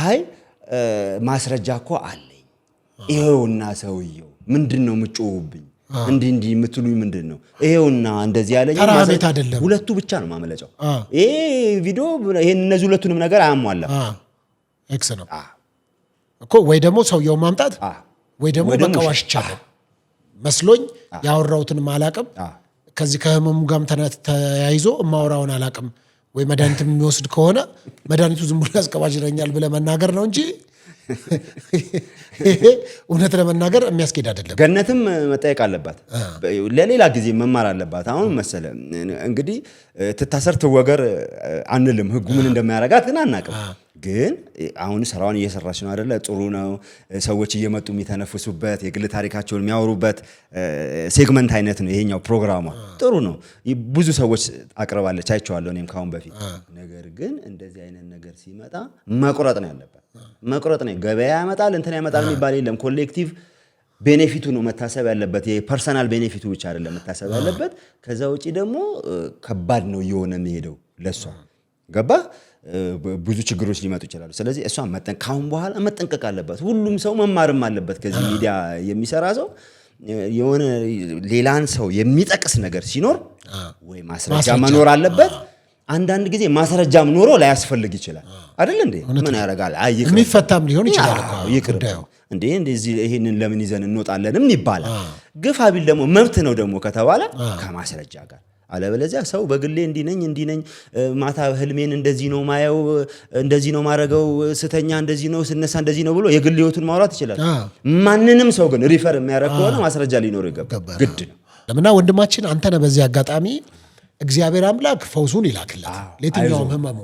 አይ ማስረጃ እኮ አለኝ፣ ይሄውና ሰውየው ምንድነው የምትጮውብኝ? እንዲህ የምትሉኝ ምንድነው? ይሄውና እንደዚህ ያለኝ ሁለቱ ብቻ ነው ማመለጫው። ይሄ ቪዲዮ ይሄን እነዚህ ሁለቱንም ነገር አያሟላም። ኤክስ ነው እኮ ወይ ደግሞ ሰውየው ማምጣት ወይ ደግሞ በቃ ዋሽቻለሁ መስሎኝ ያወራሁትን አላቅም፣ ከዚህ ከህመሙ ጋርም ተያይዞ እማወራውን አላቅም፣ ወይ መድኃኒት የሚወስድ ከሆነ መድኃኒቱ ዝም ብሎ ያስቀባጅረኛል ብለህ መናገር ነው እንጂ እውነት ለመናገር የሚያስኬድ አይደለም። ገነትም መጠየቅ አለባት፣ ለሌላ ጊዜ መማር አለባት። አሁን መሰለ እንግዲህ ትታሰር ትወገር አንልም፣ ህጉ ምን እንደማያረጋት ግን አናቅም። ግን አሁን ስራውን እየሰራች ነው አይደለ? ጥሩ ነው። ሰዎች እየመጡ የሚተነፍሱበት የግል ታሪካቸውን የሚያወሩበት ሴግመንት አይነት ነው ይሄኛው ፕሮግራሟ። ጥሩ ነው። ብዙ ሰዎች አቅርባለች፣ አይቼዋለሁ እኔም ካሁን በፊት። ነገር ግን እንደዚህ አይነት ነገር ሲመጣ መቁረጥ ነው ያለበት። መቁረጥ ነው። ገበያ ያመጣል እንትን ያመጣል የሚባል የለም። ኮሌክቲቭ ቤኔፊቱ ነው መታሰብ ያለበት። የፐርሰናል ቤኔፊቱ ብቻ አይደለም መታሰብ ያለበት። ከዛ ውጪ ደግሞ ከባድ ነው እየሆነ የሚሄደው ለሷ። ገባ? ብዙ ችግሮች ሊመጡ ይችላሉ። ስለዚህ እሷ ካሁን በኋላ መጠንቀቅ አለባት። ሁሉም ሰው መማርም አለበት። ከዚህ ሚዲያ የሚሰራ ሰው የሆነ ሌላን ሰው የሚጠቅስ ነገር ሲኖር ወይ ማስረጃ መኖር አለበት። አንዳንድ ጊዜ ማስረጃም ኖሮ ላያስፈልግ ይችላል አይደል እንዴ? ምን ያረጋል? የሚፈታም ሊሆን ይችላል እኮ ይቅርታው እንዴ እንደዚህ ይሄንን ለምን ይዘን እንወጣለንም ይባላል። ግፋ ቢል ደግሞ መብት ነው ደግሞ ከተባለ ከማስረጃ ጋር። አለበለዚያ ሰው በግሌ እንዲህ ነኝ ማታ ህልሜን እንደዚህ ነው ማየው፣ እንደዚህ ነው ማረገው፣ ስተኛ እንደዚህ ነው፣ ስነሳ እንደዚህ ነው ብሎ የግል ህይወቱን ማውራት ይችላል። ማንንም ሰው ግን ሪፈር የሚያደርግ ከሆነ ማስረጃ ሊኖር ይገባል፣ ግድ ነው። ለምና ወንድማችን አንተ ነህ በዚህ አጋጣሚ እግዚአብሔር አምላክ ፈውሱን ይላክለት ለየትኛውም ህመሙ።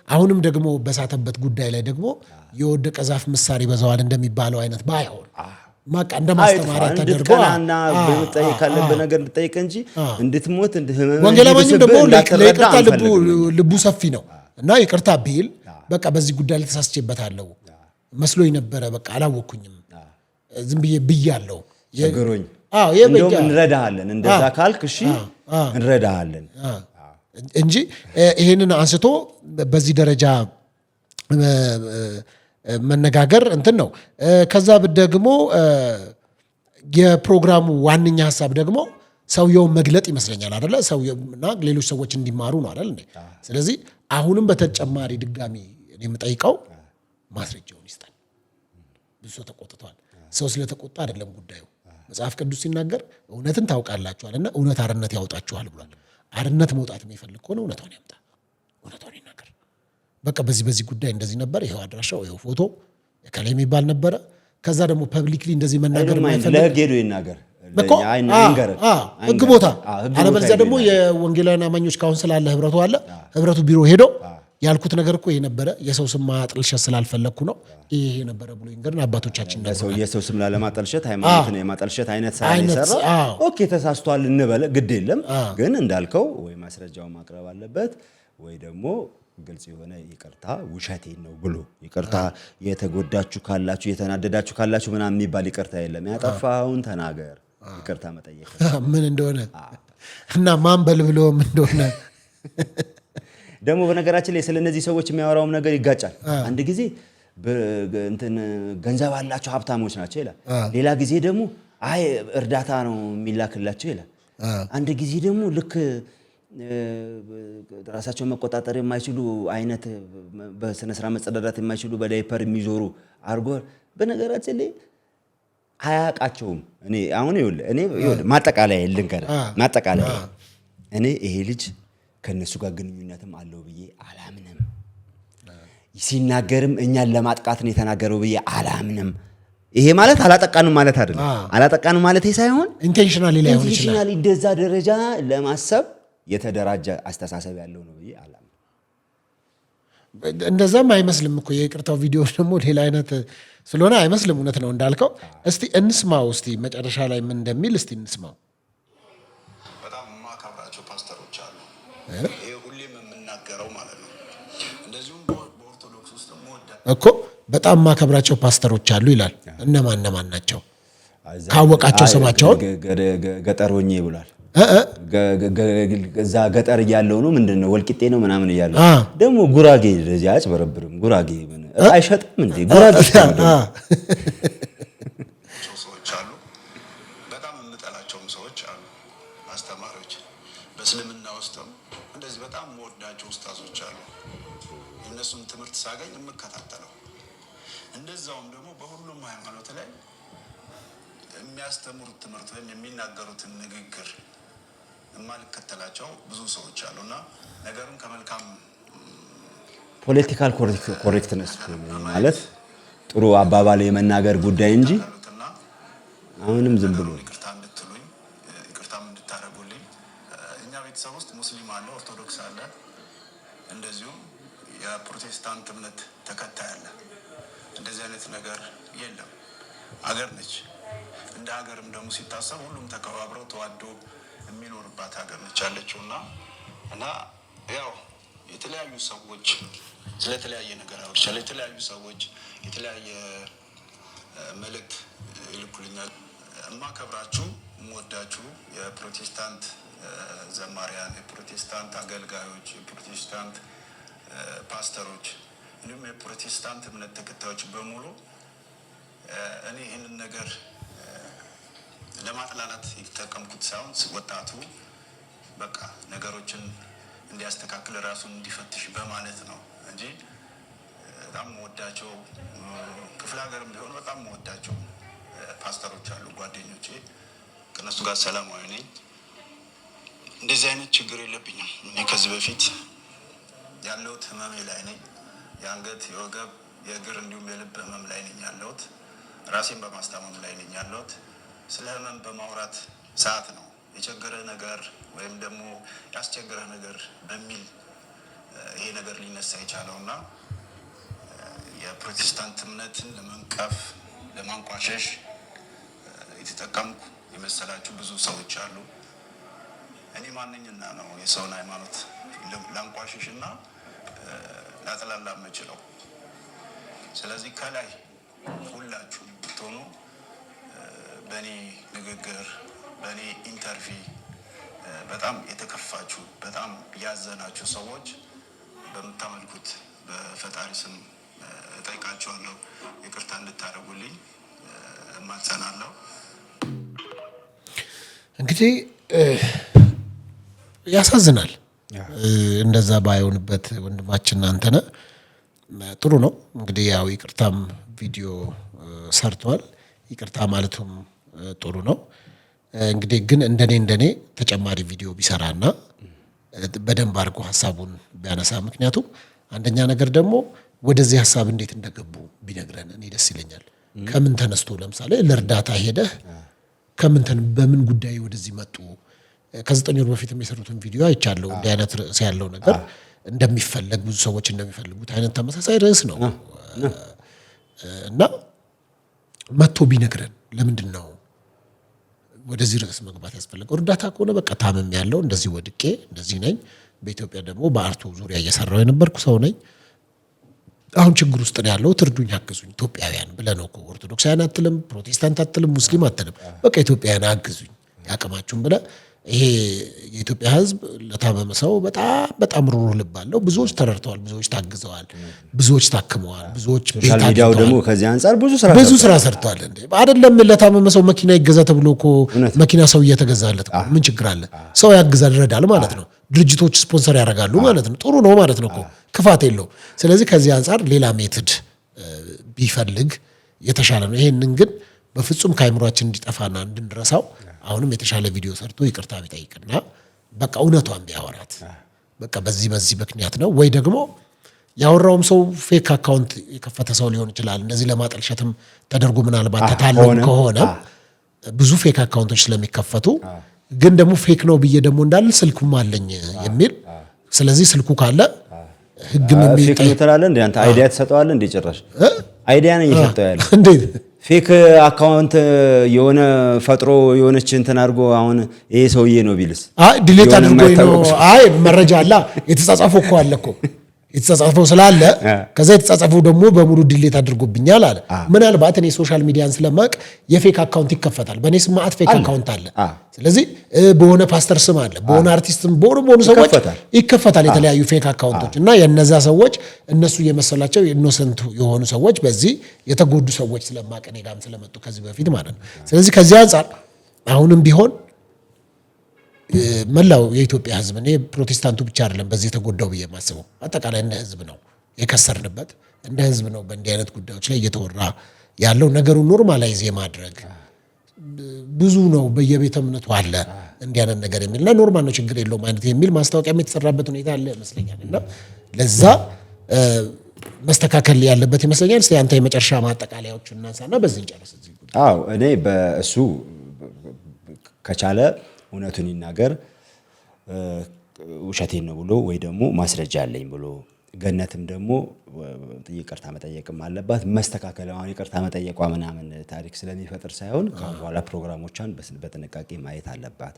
አሁንም ደግሞ በሳተበት ጉዳይ ላይ ደግሞ የወደቀ ዛፍ ምሳር ይበዛዋል እንደሚባለው አይነት ባይሆን ማቃ እንደማስተማሪያ ተደርጎ በመጠየቅ ካለበት ነገር እንድጠይቅ እንጂ እንድትሞት ህመም ወንጌላማኝ ደግሞ ለይቅርታ ልቡ ሰፊ ነው እና ይቅርታ ቢል በቃ በዚህ ጉዳይ ላይ ተሳስቼበታለሁ መስሎኝ ነበረ፣ በቃ አላወኩኝም፣ ዝም ብያለሁ ቸግሮኝ እንደውም እንረዳሃለን እንደዛ ካልክ እሺ እንረዳሃለን እንጂ ይሄንን አንስቶ በዚህ ደረጃ መነጋገር እንትን ነው። ከዛ ደግሞ የፕሮግራሙ ዋነኛ ሐሳብ ደግሞ ሰውየውን መግለጥ ይመስለኛል አይደለ? ሰውየውና ሌሎች ሰዎች እንዲማሩ ነው አይደል እንዴ? ስለዚህ አሁንም በተጨማሪ ድጋሚ እኔ የምጠይቀው ማስረጃውን ይስጣል። ብዙ ሰው ተቆጥቷል። ሰው ስለተቆጣ አይደለም ጉዳዩ። መጽሐፍ ቅዱስ ሲናገር እውነትን ታውቃላችኋልና እውነት አርነት ያወጣችኋል ብሏል። አርነት መውጣት የሚፈልግ ከሆነ እውነቷን ያምጣ፣ እውነቷን ይናገር። በቃ በዚህ ጉዳይ እንደዚህ ነበር፣ ይሄው አድራሻው፣ ይሄው ፎቶ ከላይ የሚባል ነበረ። ከዛ ደግሞ ፐብሊክሊ እንደዚህ መናገር ማይፈልግ ለህግ ሄዶ ይናገር ህግ ቦታ። አለበለዚያ ደግሞ የወንጌላውያን አማኞች ካውንስል አለ፣ ህብረቱ አለ። ህብረቱ ቢሮ ሄዶ ያልኩት ነገር እኮ ይሄ ነበረ፣ የሰው ስም ማጥልሸት ስላልፈለኩ ነው ይሄ ነበረ ብሎ ይንገርን። አባቶቻችን ነበር የሰው ስም ላለማጠልሸት ሃይማኖትን የማጠልሸት አይነት ሳይሰራ ኦኬ ተሳስቷል እንበለ ግድ የለም። ግን እንዳልከው ወይ ማስረጃውን ማቅረብ አለበት ወይ ደግሞ ግልጽ የሆነ ይቅርታ ውሸቴን ነው ብሎ ይቅርታ የተጎዳችሁ ካላችሁ የተናደዳችሁ ካላችሁ ምናምን የሚባል ይቅርታ የለም። ያጠፋውን ተናገር፣ ይቅርታ መጠየቅ ምን እንደሆነ እና ማን በልብሎ ምን እንደሆነ ደግሞ በነገራችን ላይ ስለነዚህ ሰዎች የሚያወራውም ነገር ይጋጫል። አንድ ጊዜ እንትን ገንዘብ አላቸው ሀብታሞች ናቸው ይላል። ሌላ ጊዜ ደግሞ አይ እርዳታ ነው የሚላክላቸው ይላል። አንድ ጊዜ ደግሞ ልክ ራሳቸውን መቆጣጠር የማይችሉ አይነት በስነ ስርዓት መጸዳዳት የማይችሉ በዳይፐር የሚዞሩ አርጎ በነገራችን ላይ አያውቃቸውም። እኔ ማጠቃለያ ልንገርህ፣ ማጠቃለያ እኔ ይሄ ልጅ ከነሱ ጋር ግንኙነትም አለው ብዬ አላምንም። ሲናገርም እኛን ለማጥቃት ነው የተናገረው ብዬ አላምንም። ይሄ ማለት አላጠቃንም ማለት አይደለም። አላጠቃንም ማለት ሳይሆን ኢንቴንሽናሊ ላይ ሆነ ይችላል። እንደዛ ደረጃ ለማሰብ የተደራጀ አስተሳሰብ ያለው ነው ብዬ አላምንም። እንደዛም አይመስልም እኮ የይቅርታው ቪዲዮ ደግሞ ሌላ አይነት ስለሆነ አይመስልም። እውነት ነው እንዳልከው። እስቲ እንስማው፣ እስቲ መጨረሻ ላይ ምን እንደሚል እስቲ እንስማው። በጣም የማከብራቸው ፓስተሮች አሉ። ይሄ ሁሌም የምናገረው ማለት ነው። እንደዚሁም በኦርቶዶክስ ውስጥ እኮ በጣም የማከብራቸው ፓስተሮች አሉ ይላል። እነማን ናቸው? ካወቃቸው ስማቸውን ገጠር ሆኜ ብሏል። እዛ ገጠር እያለው ነው ምንድነው ወልቂጤ ነው ምናምን እያለው ደግሞ ጉራጌ ለዚህ አጭበረብርም ጉራጌ አይሸጥም እንዴ ጉራጌ ሰዎች አሉ። በጣም የምጠላቸውም ሰዎች አሉ። አስተማሪዎች በእስልምና ውስጥም እንደዚህ በጣም የምወዳቸው ኡስታዞች አሉ። የእነሱን ትምህርት ሳገኝ የምከታተለው እንደዛውም ደግሞ በሁሉም ሃይማኖት ላይ የሚያስተምሩት ትምህርት ወይም የሚናገሩትን ንግግር የማልከተላቸው ብዙ ሰዎች አሉና ነገሩን ከመልካም ፖለቲካል ኮሬክትነስ ማለት ጥሩ አባባል የመናገር ጉዳይ እንጂ አሁንም ዝም ብሎ ይቅርታ እንድትሉኝ ይቅርታም እንድታረጉልኝ። እኛ ቤተሰብ ውስጥ ሙስሊም አለ፣ ኦርቶዶክስ አለ፣ እንደዚሁም የፕሮቴስታንት እምነት ተከታይ አለ። እንደዚህ አይነት ነገር የለም። ሀገር ነች። እንደ ሀገርም ደግሞ ሲታሰብ ሁሉም ተከባብረው ተዋዶ የሚኖርባት ሀገር ነች ያለችውና እና ያው የተለያዩ ሰዎች ስለተለያየ ነገር አውርቻለሁ። የተለያዩ ሰዎች የተለያየ መልእክት ይልኩልኛል። የማከብራችሁ የምወዳችሁ የፕሮቴስታንት ዘማሪያን፣ የፕሮቴስታንት አገልጋዮች፣ የፕሮቴስታንት ፓስተሮች እንዲሁም የፕሮቴስታንት እምነት ተከታዮች በሙሉ እኔ ይህንን ነገር ለማጥላላት የተጠቀምኩት ሳይሆን ወጣቱ በቃ ነገሮችን እንዲያስተካክል ራሱን እንዲፈትሽ በማለት ነው እንጂ በጣም ወዳቸው ክፍለ ሀገርም ቢሆን በጣም ወዳቸው ፓስተሮች አሉ ጓደኞቼ። ከነሱ ጋር ሰላማዊ ነኝ። እንደዚህ አይነት ችግር የለብኝም። እኔ ከዚህ በፊት ያለሁት ህመሜ ላይ ነኝ። የአንገት፣ የወገብ፣ የእግር እንዲሁም የልብ ህመም ላይ ነኝ ያለሁት። ራሴን በማስታመም ላይ ነኝ ያለሁት። ስለ ህመም በማውራት ሰዓት ነው የቸገረ ነገር ወይም ደግሞ ያስቸገረ ነገር በሚል ይሄ ነገር ሊነሳ የቻለውና የፕሮቴስታንት እምነትን ለመንቀፍ ለማንቋሸሽ የተጠቀምኩ የመሰላችሁ ብዙ ሰዎች አሉ። እኔ ማንኝና ነው የሰውን ሃይማኖት ላንቋሸሽና ላጥላላ የምችለው? ስለዚህ ከላይ ሁላችሁ ብትሆኑ በእኔ ንግግር በእኔ ኢንተርቪው በጣም የተከፋችሁ በጣም ያዘናችሁ ሰዎች በምታመልኩት በፈጣሪ ስም እጠይቃችኋለሁ፣ ይቅርታ እንድታደርጉልኝ እማጸናለሁ። እንግዲህ ያሳዝናል። እንደዛ ባይሆንበት ወንድማችን አንተነህ ጥሩ ነው። እንግዲህ ያው ይቅርታም ቪዲዮ ሰርቷል። ይቅርታ ማለቱም ጥሩ ነው። እንግዲህ ግን እንደኔ ተጨማሪ ቪዲዮ ቢሰራና በደንብ አድርጎ ሀሳቡን ቢያነሳ፣ ምክንያቱም አንደኛ ነገር ደግሞ ወደዚህ ሀሳብ እንዴት እንደገቡ ቢነግረን እኔ ደስ ይለኛል። ከምን ተነስቶ ለምሳሌ ለእርዳታ ሄደህ በምን ጉዳይ ወደዚህ መጡ? ከ9 ወር በፊት የሰሩትን ቪዲዮ አይቻለሁ። እንዲህ አይነት ርዕስ ያለው ነገር እንደሚፈለግ ብዙ ሰዎች እንደሚፈልጉት አይነት ተመሳሳይ ርዕስ ነው እና መጥቶ ቢነግረን ለምንድን ነው ወደዚህ ርዕስ መግባት ያስፈልገው? እርዳታ ከሆነ በቃ ታመም ያለው እንደዚህ ወድቄ እንደዚህ ነኝ። በኢትዮጵያ ደግሞ በአርቱ ዙሪያ እየሰራው የነበርኩ ሰው ነኝ። አሁን ችግር ውስጥ ነው ያለው፣ ትርዱኝ፣ አግዙኝ ኢትዮጵያውያን ብለህ ነው እኮ ኦርቶዶክሳውያን አትልም፣ ፕሮቴስታንት አትልም፣ ሙስሊም አትልም። በቃ ኢትዮጵያውያን አግዙኝ ያቅማችሁን ብለህ ይሄ የኢትዮጵያ ሕዝብ ለታመመ ሰው በጣም ሩሩ ልብ አለው። ብዙዎች ተረድተዋል፣ ብዙዎች ታግዘዋል፣ ብዙዎች ታክመዋል፣ ብዙዎች ሶሻል ሚዲያው ደግሞ ከዚህ አንፃር ብዙ ስራ ሰርተዋል። እንዴ አይደለም ለታመመ ሰው መኪና ይገዛ ተብሎ እኮ መኪና ሰው እየተገዛለት እኮ ምን ችግር አለ? ሰው ያግዛል፣ ይረዳል ማለት ነው። ድርጅቶች ስፖንሰር ያደርጋሉ ማለት ነው። ጥሩ ነው ማለት ነው እኮ ክፋት የለው። ስለዚህ ከዚህ አንፃር ሌላ ሜትድ ቢፈልግ የተሻለ ነው። ይሄንን ግን በፍጹም ከአይምሯችን እንዲጠፋና እንድንረሳው አሁንም የተሻለ ቪዲዮ ሰርቶ ይቅርታ ቢጠይቅና በቃ እውነቷን ቢያወራት በቃ በዚህ ምክንያት ነው ወይ ደግሞ ያወራውም ሰው ፌክ አካውንት የከፈተ ሰው ሊሆን ይችላል። እንደዚህ ለማጠልሸትም ተደርጎ ምናልባት ተታለው ከሆነ ብዙ ፌክ አካውንቶች ስለሚከፈቱ ግን ደግሞ ፌክ ነው ብዬ ደግሞ እንዳል ስልኩም አለኝ የሚል ስለዚህ ስልኩ ካለ ህግም ፌክ ነው ትላለህ እንዴ? አንተ አይዲያ ትሰጠዋለህ እንዴ? ጭራሽ አይዲያ ነው እየሰጠው ያለ እንዴት ፌክ አካውንት የሆነ ፈጥሮ የሆነች እንትን አድርጎ አሁን ይሄ ሰውዬ ነው ቢልስ? ዲሌት አድርጎ ነው። መረጃ አለ፣ የተጻጻፈው እኮ አለ እኮ የተጻጻፈው ስላለ ከዛ የተጻጻፈው ደግሞ በሙሉ ዲሌት አድርጎብኛል አለ። ምናልባት እኔ ሶሻል ሚዲያን ስለማቅ የፌክ አካውንት ይከፈታል። በእኔ ስም ማአት ፌክ አካውንት አለ። ስለዚህ በሆነ ፓስተር ስም አለ፣ በሆነ አርቲስት ስም፣ በሆነ ሰዎች ይከፈታል የተለያዩ ፌክ አካውንቶች እና የነዛ ሰዎች እነሱ የመሰላቸው ኢኖሰንት የሆኑ ሰዎች በዚህ የተጎዱ ሰዎች ስለማቅ እኔ ጋርም ስለመጡ ከዚህ በፊት ማለት ነው። ስለዚህ ከዚህ አንፃር አሁንም ቢሆን መላው የኢትዮጵያ ሕዝብ እኔ ፕሮቴስታንቱ ብቻ አይደለም በዚህ የተጎዳው ብዬ የማስበው አጠቃላይ እንደ ሕዝብ ነው የከሰርንበት፣ እንደ ሕዝብ ነው በእንዲህ አይነት ጉዳዮች ላይ እየተወራ ያለው። ነገሩን ኖርማላይዝ የማድረግ ብዙ ነው በየቤተ እምነቱ አለ እንዲህ አይነት ነገር የሚልና ኖርማል ነው ችግር የለውም አይነት የሚል ማስታወቂያም የተሰራበት ሁኔታ አለ ይመስለኛል። እና ለዛ መስተካከል ያለበት ይመስለኛል። እስቲ አንተ የመጨረሻ ማጠቃለያዎችን እናንሳና በዚህ እንጨርስ። እኔ በእሱ ከቻለ እውነቱን ይናገር፣ ውሸቴን ነው ብሎ ወይ ደግሞ ማስረጃ አለኝ ብሎ፣ ገነትም ደግሞ ይቅርታ መጠየቅም አለባት። መስተካከል አሁን ይቅርታ መጠየቋ ምናምን ታሪክ ስለሚፈጥር ሳይሆን ከአሁን በኋላ ፕሮግራሞቿን በጥንቃቄ ማየት አለባት።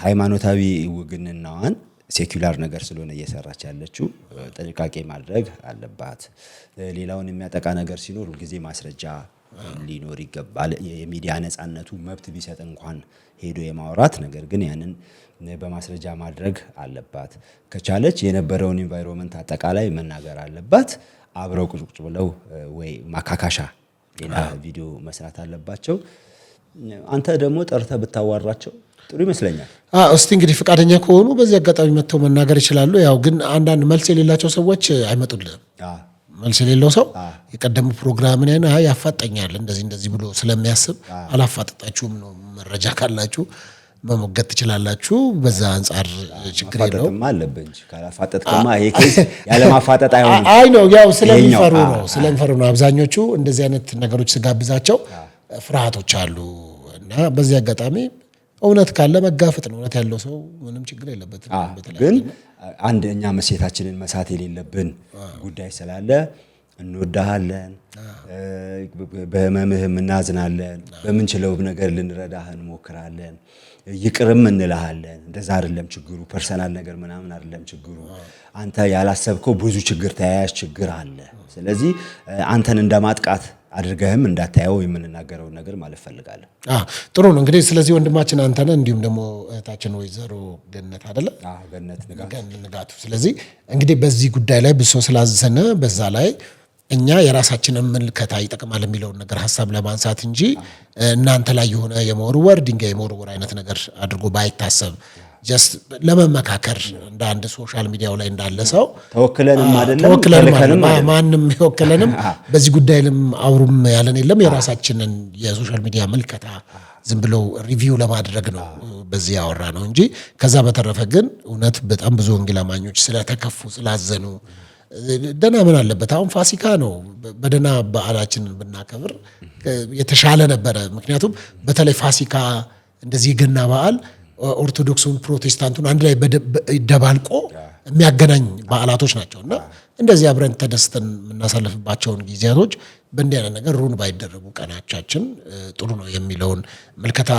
ሃይማኖታዊ ውግንናዋን ሴኩላር ነገር ስለሆነ እየሰራች ያለችው ጥንቃቄ ማድረግ አለባት። ሌላውን የሚያጠቃ ነገር ሲኖር ሁልጊዜ ማስረጃ ሊኖር ይገባል። የሚዲያ ነፃነቱ መብት ቢሰጥ እንኳን ሄዶ የማውራት ነገር ግን ያንን በማስረጃ ማድረግ አለባት። ከቻለች የነበረውን ኢንቫይሮንመንት አጠቃላይ መናገር አለባት። አብረው ቁጭ ብለው ወይ ማካካሻ ሌላ ቪዲዮ መስራት አለባቸው። አንተ ደግሞ ጠርተህ ብታዋራቸው ጥሩ ይመስለኛል። እስቲ እንግዲህ ፈቃደኛ ከሆኑ በዚህ አጋጣሚ መጥተው መናገር ይችላሉ። ያው ግን አንዳንድ መልስ የሌላቸው ሰዎች አይመጡልንም። መልስ የሌለው ሰው የቀደሙ ፕሮግራምን ያፋጠኛል እንደዚህ ብሎ ስለሚያስብ አላፋጠጣችሁም ነው። መረጃ ካላችሁ መሞገት ትችላላችሁ። በዛ አንፃር ችግር የለውም። ማፋጠጥማ አለብህ እንጂ ካላፋጠጥከማ ይሄ ኬስ ያለ ማፋጠጥ አይሆንም። አይ ነው ያው ስለሚፈሩ ነው አብዛኞቹ እንደዚህ አይነት ነገሮች ስጋብዛቸው ፍርሃቶች አሉ። እና በዚህ አጋጣሚ እውነት ካለ መጋፈጥ ነው። እውነት ያለው ሰው ምንም ችግር የለበትም። ግን አንድ እኛ መሴታችንን መሳት የሌለብን ጉዳይ ስላለ እንወዳሃለን፣ በህመምህም እናዝናለን፣ በምንችለው ነገር ልንረዳህ እንሞክራለን፣ ይቅርም እንልሃለን። እንደዛ አይደለም ችግሩ፣ ፐርሰናል ነገር ምናምን አይደለም ችግሩ። አንተ ያላሰብከው ብዙ ችግር ተያያዥ ችግር አለ። ስለዚህ አንተን እንደማጥቃት አድርገህም እንዳታየው የምንናገረው ነገር ማለት ፈልጋለሁ። ጥሩ ነው። እንግዲህ ስለዚህ ወንድማችን አንተነ እንዲሁም ደግሞ እህታችን ወይዘሮ ገነት አይደለ? ገነት ንጋቱ። ስለዚህ እንግዲህ በዚህ ጉዳይ ላይ ብሶ ስላዘነ በዛ ላይ እኛ የራሳችንን ምልከታ ይጠቅማል የሚለውን ነገር ሐሳብ ለማንሳት እንጂ እናንተ ላይ የሆነ የመወርወር ድንጋይ የመወርወር አይነት ነገር አድርጎ ባይታሰብ ጀስት ለመመካከር እንደ አንድ ሶሻል ሚዲያው ላይ እንዳለ ሰው ተወክለንም አይደለም ማንም ይወክለንም በዚህ ጉዳይም አውሩም ያለን የለም። የራሳችንን የሶሻል ሚዲያ ምልከታ ዝም ብሎ ሪቪው ለማድረግ ነው በዚህ ያወራ ነው እንጂ ከዛ በተረፈ ግን እውነት በጣም ብዙ ወንጌል አማኞች ስለተከፉ ስላዘኑ ደና ምን አለበት አሁን ፋሲካ ነው በደና በዓላችንን ብናከብር የተሻለ ነበረ። ምክንያቱም በተለይ ፋሲካ እንደዚህ ገና በዓል ኦርቶዶክሱን ፕሮቴስታንቱን አንድ ላይ ደባልቆ የሚያገናኝ በዓላቶች ናቸውና እንደዚህ አብረን ተደስተን የምናሳልፍባቸውን ጊዜያቶች በእንዲህ አይነት ነገር ሩን ባይደረጉ ቀናቻችን ጥሩ ነው የሚለውን መልከታ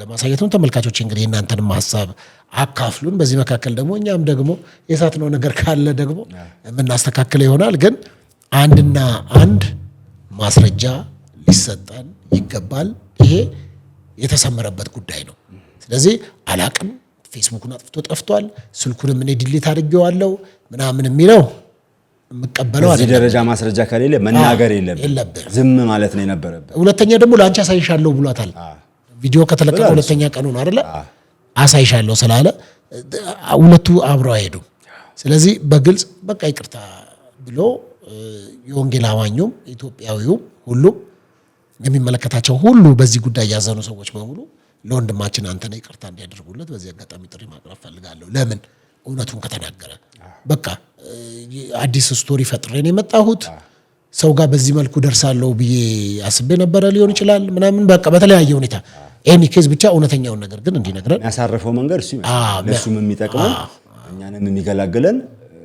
ለማሳየት ነው። ተመልካቾች እንግዲህ እናንተንም ሐሳብ አካፍሉን። በዚህ መካከል ደግሞ እኛም ደግሞ የሳትነው ነገር ካለ ደግሞ የምናስተካክለው ይሆናል። ግን አንድና አንድ ማስረጃ ሊሰጠን ይገባል። ይሄ የተሰመረበት ጉዳይ ነው። ስለዚህ አላቅም ፌስቡክን አጥፍቶ ጠፍቷል፣ ስልኩንም እኔ ዲሊት አድርጌዋለሁ ምናምን የሚለው የምቀበለው አይደለም። እዚህ ደረጃ ማስረጃ ከሌለ መናገር የለብህ ዝም ማለት ነው የነበረበት። ሁለተኛ ደግሞ ላንቺ አሳይሻለሁ ብሏታል። ቪዲዮ ከተለቀቀ ሁለተኛ ቀኑ ነው አይደለ? አሳይሻለሁ ስላለ ሁለቱ አብረው አይሄዱም። ስለዚህ በግልጽ በቃ ይቅርታ ብሎ የወንጌል አማኙም ኢትዮጵያዊውም ሁሉም የሚመለከታቸው ሁሉ በዚህ ጉዳይ ያዘኑ ሰዎች በሙሉ ለወንድማችን አንተነ ይቅርታ እንዲያደርጉለት በዚህ አጋጣሚ ጥሪ ማቅረብ ፈልጋለሁ። ለምን እውነቱን ከተናገረ በቃ አዲስ ስቶሪ ፈጥሬን የመጣሁት ሰው ጋር በዚህ መልኩ ደርሳለሁ ብዬ አስቤ ነበረ ሊሆን ይችላል ምናምን በቃ በተለያየ ሁኔታ ኤኒ ኬዝ ብቻ እውነተኛውን ነገር ግን እንዲነግረን ያሳረፈው መንገድ እሱ ይመስላል። ለሱም የሚጠቅመን እኛንም የሚገላግለን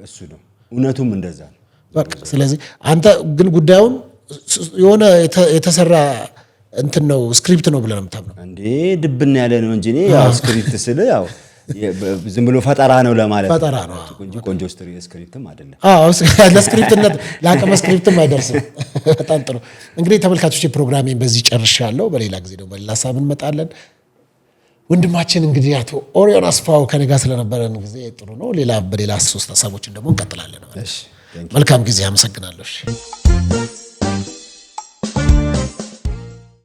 እሱ ነው። እውነቱም እንደዛ ነው በቃ። ስለዚህ አንተ ግን ጉዳዩን የሆነ የተሰራ እንትን ነው ስክሪፕት ነው ብለን የምታምነው እንዴ? ድብና ያለ ነው እንጂ ያው ስክሪፕት ስለ ያው ዝም ብሎ ፈጠራ ነው ለማለት ፈጠራ ነው እንጂ ቆንጆ ስክሪፕትም አይደለም። ለስክሪፕትነት ለአቅመ ስክሪፕትም አይደርስም። በጣም ጥሩ። እንግዲህ ተመልካቾች ፕሮግራሜን በዚህ ጨርሻለሁ። በሌላ ጊዜ ደግሞ በሌላ ሀሳብ እንመጣለን። ወንድማችን እንግዲህ አቶ ኦሪዮን አስፋው ከኔ ጋር ስለነበረን ጊዜ ጥሩ ነው። በሌላ 3 ሀሳቦችን ደግሞ እንቀጥላለን። መልካም ጊዜ። አመሰግናለሁ።